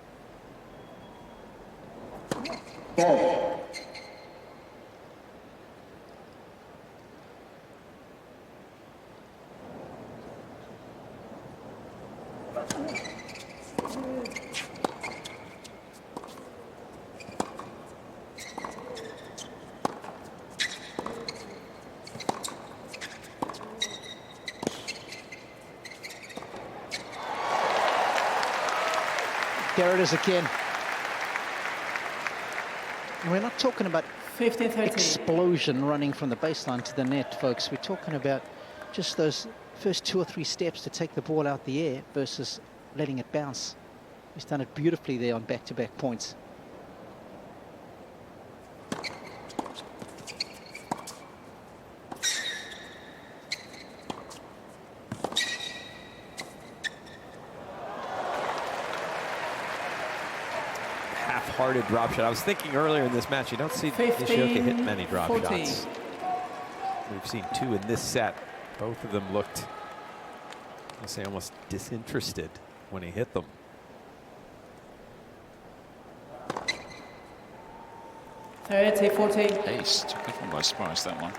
There it is again. And we're not talking about 15-13. explosion running from the baseline to the net, folks. We're talking about just those first 2 or 3 steps to take the ball out the air versus letting it bounce. He's done it beautifully there on back-to-back points. Half-hearted drop shot. I was thinking earlier in this match, you don't see Nishioka hit many drop 14. shots. We've seen 2 in this set. Both of them looked, I'll say, almost disinterested when he hit them. 30-14. Ace took everyone by surprise, that one.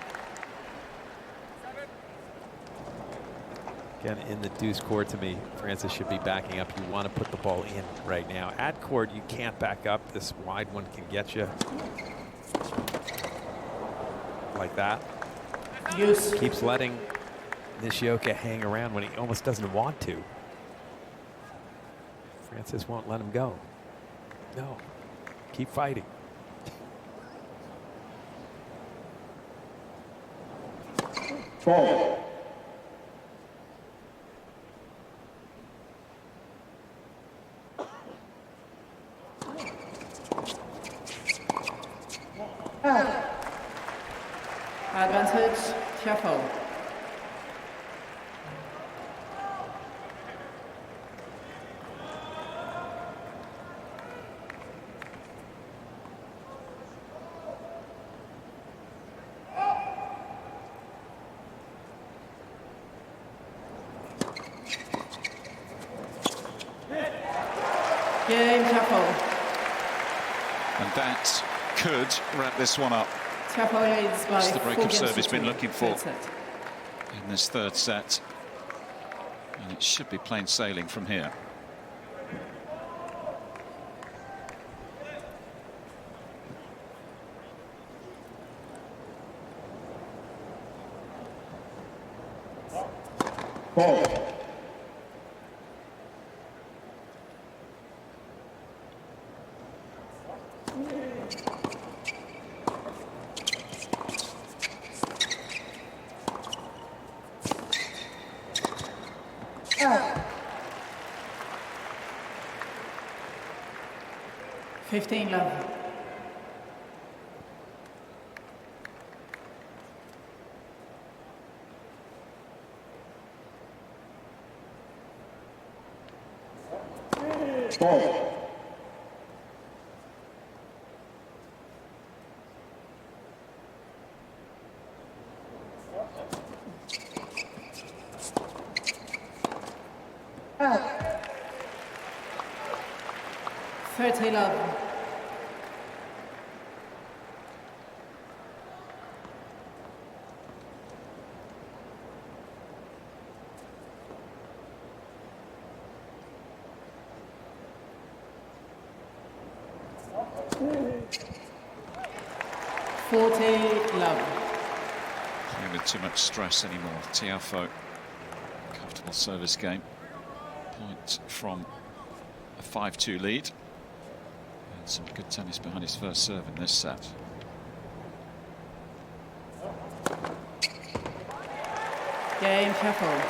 Again, in the deuce court, to me, Francis should be backing up. You want to put the ball in right now. At court, you can't back up. This wide one can get you like that. Use. Keeps letting Nishioka hang around when he almost doesn't want to. Francis won't let him go. No. Keep fighting. Ball. Advantage, Tiafoe. Game, Tiafoe. And that could wrap this one up. Tiafoe leads by It's the 4 break of games serve to he's been 2. looking for Third set. in this third set. And it should be plain sailing from here. Ball. Out. 15 love. Ball. Out. 30 love. Playing with too much stress anymore. Tiafoe, comfortable service game. Point from a 5-2 lead. And some good tennis behind his first serve in this set. Game, Tiafoe.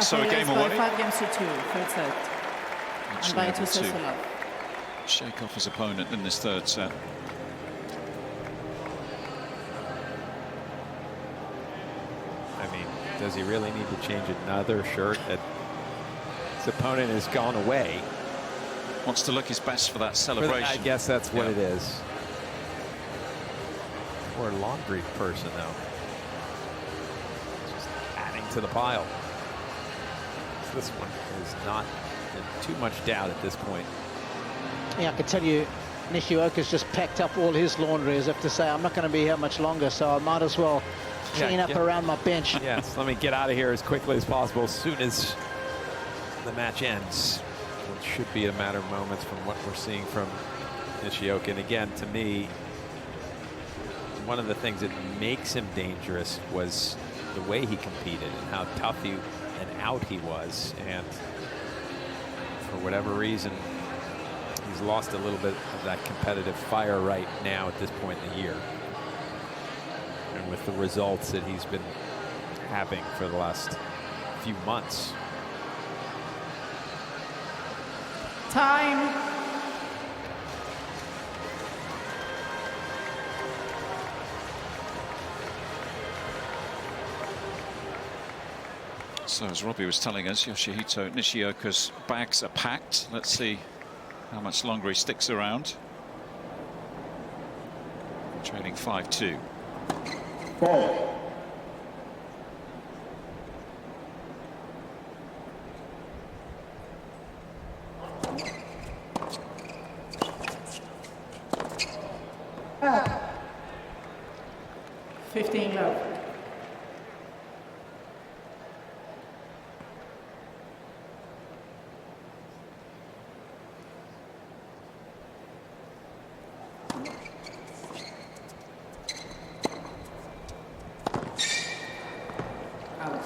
So a game leads by away. 5 games to 2. Third set. And Actually by able 2 sets to to love. shake off his opponent in this third set. I mean, does he really need to change another shirt? His opponent has gone away. Wants to look his best for that celebration. I guess that's what Yeah. it is. Or a laundry person, though. Just adding to the pile. This one is not in too much doubt at this point. Yeah, I can tell you, Nishioka's just packed up all his laundry as if to say, I'm not going to be here much longer, so I might as well clean up around my bench. Yes, let me get out of here as quickly as possible as soon as the match ends. It should be a matter of moments from what we're seeing from Nishioka. And again, to me, one of the things that makes him dangerous was the way he competed and how tough and out he was. And for whatever reason, he's lost a little bit of that competitive fire right now at this point in the year. And with the results that he's been having for the last few months. Time. So as Robbie was telling us, Yoshihito Nishioka's bags are packed. Let's see how much longer he sticks around. Trailing 5-2. Ball. Out. 15 love. Out.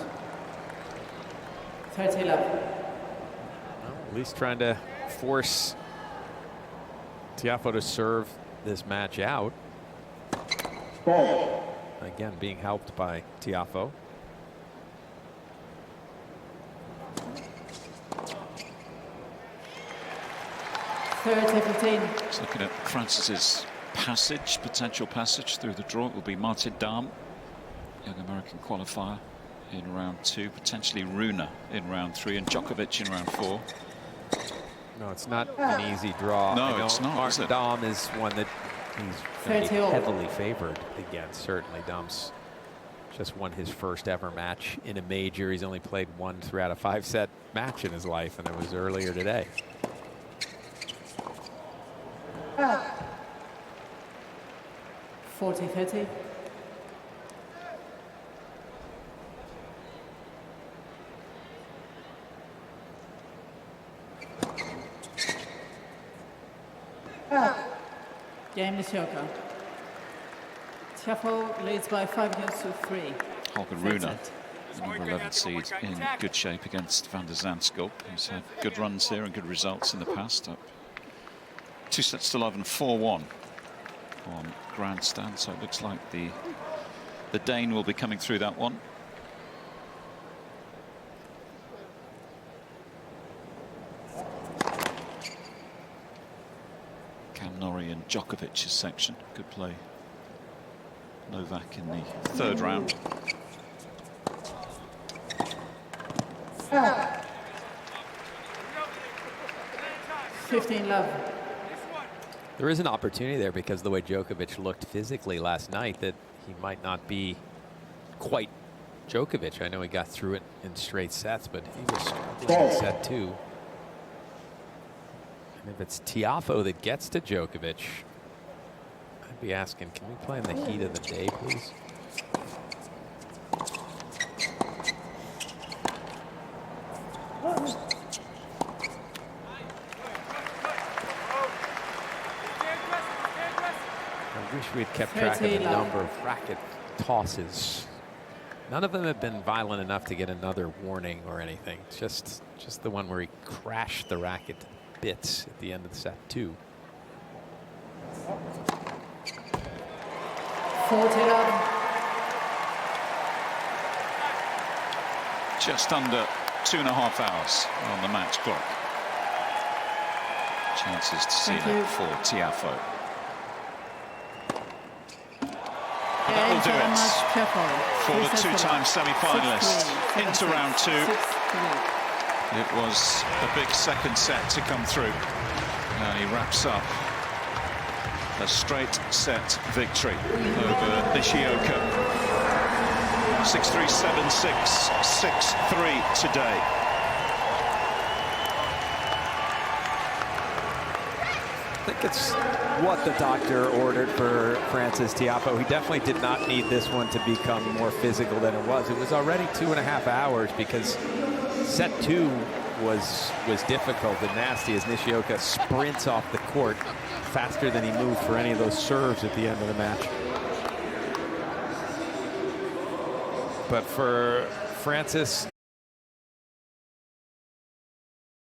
30 love. At least trying to force Tiafoe to serve this match out. Fault. Again, being helped by Tiafoe. Just looking at Frances's passage, potential passage through the draw. It will be Martin Dahm, young American qualifier, in round 2, potentially Aryna in round 3, and Djokovic in round 4. No, it's not an easy draw. No, it's not. Martin Dahm is one that he's going to be heavily favored against. Certainly, Dahm's just won his first ever match in a major. He's only played 1 3 out of 5 set match in his life, and it was earlier today. 40-30. Game Nishioka. Tiafoe leads by 5 games to 3. Holger Rune, the number 11 seed, in good shape against Van der Zandschulp, who's had good runs here and good results in the past. Up 2 sets to love and 4-1 on grandstand, so it looks like the Dane will be coming through that one. Norrie and Djokovic's section. Good play. Novak in the 3rd round. Ah. 15-love. There is an opportunity there because of the way Djokovic looked physically last night that he might not be quite Djokovic. I know he got through it in straight sets, but he was struggling in set 2. And if it's Tiafoe that gets to Djokovic, I'd be asking, can we play in the heat of the day, please? I wish we had kept track of the number of racket tosses. None of them have been violent enough to get another warning or anything. Just the one where he crashed the racket bits at the end of the set 2. 40-love. Just under 2.5 hours on the match clock. Chances to see that for Tiafoe. And that will do it for the 2-time semi-finalist into round 2. It was a big second set to come through, and he wraps up a straight set victory over Nishioka. 6-3, 7-6, 6-3 today. I think it's what the doctor ordered for Frances Tiafoe. He definitely did not need this one to become more physical than it was. It was already 2.5 hours because set 2 was difficult and nasty as Nishioka sprints off the court faster than he moved for any of those serves at the end of the match. But for Frances,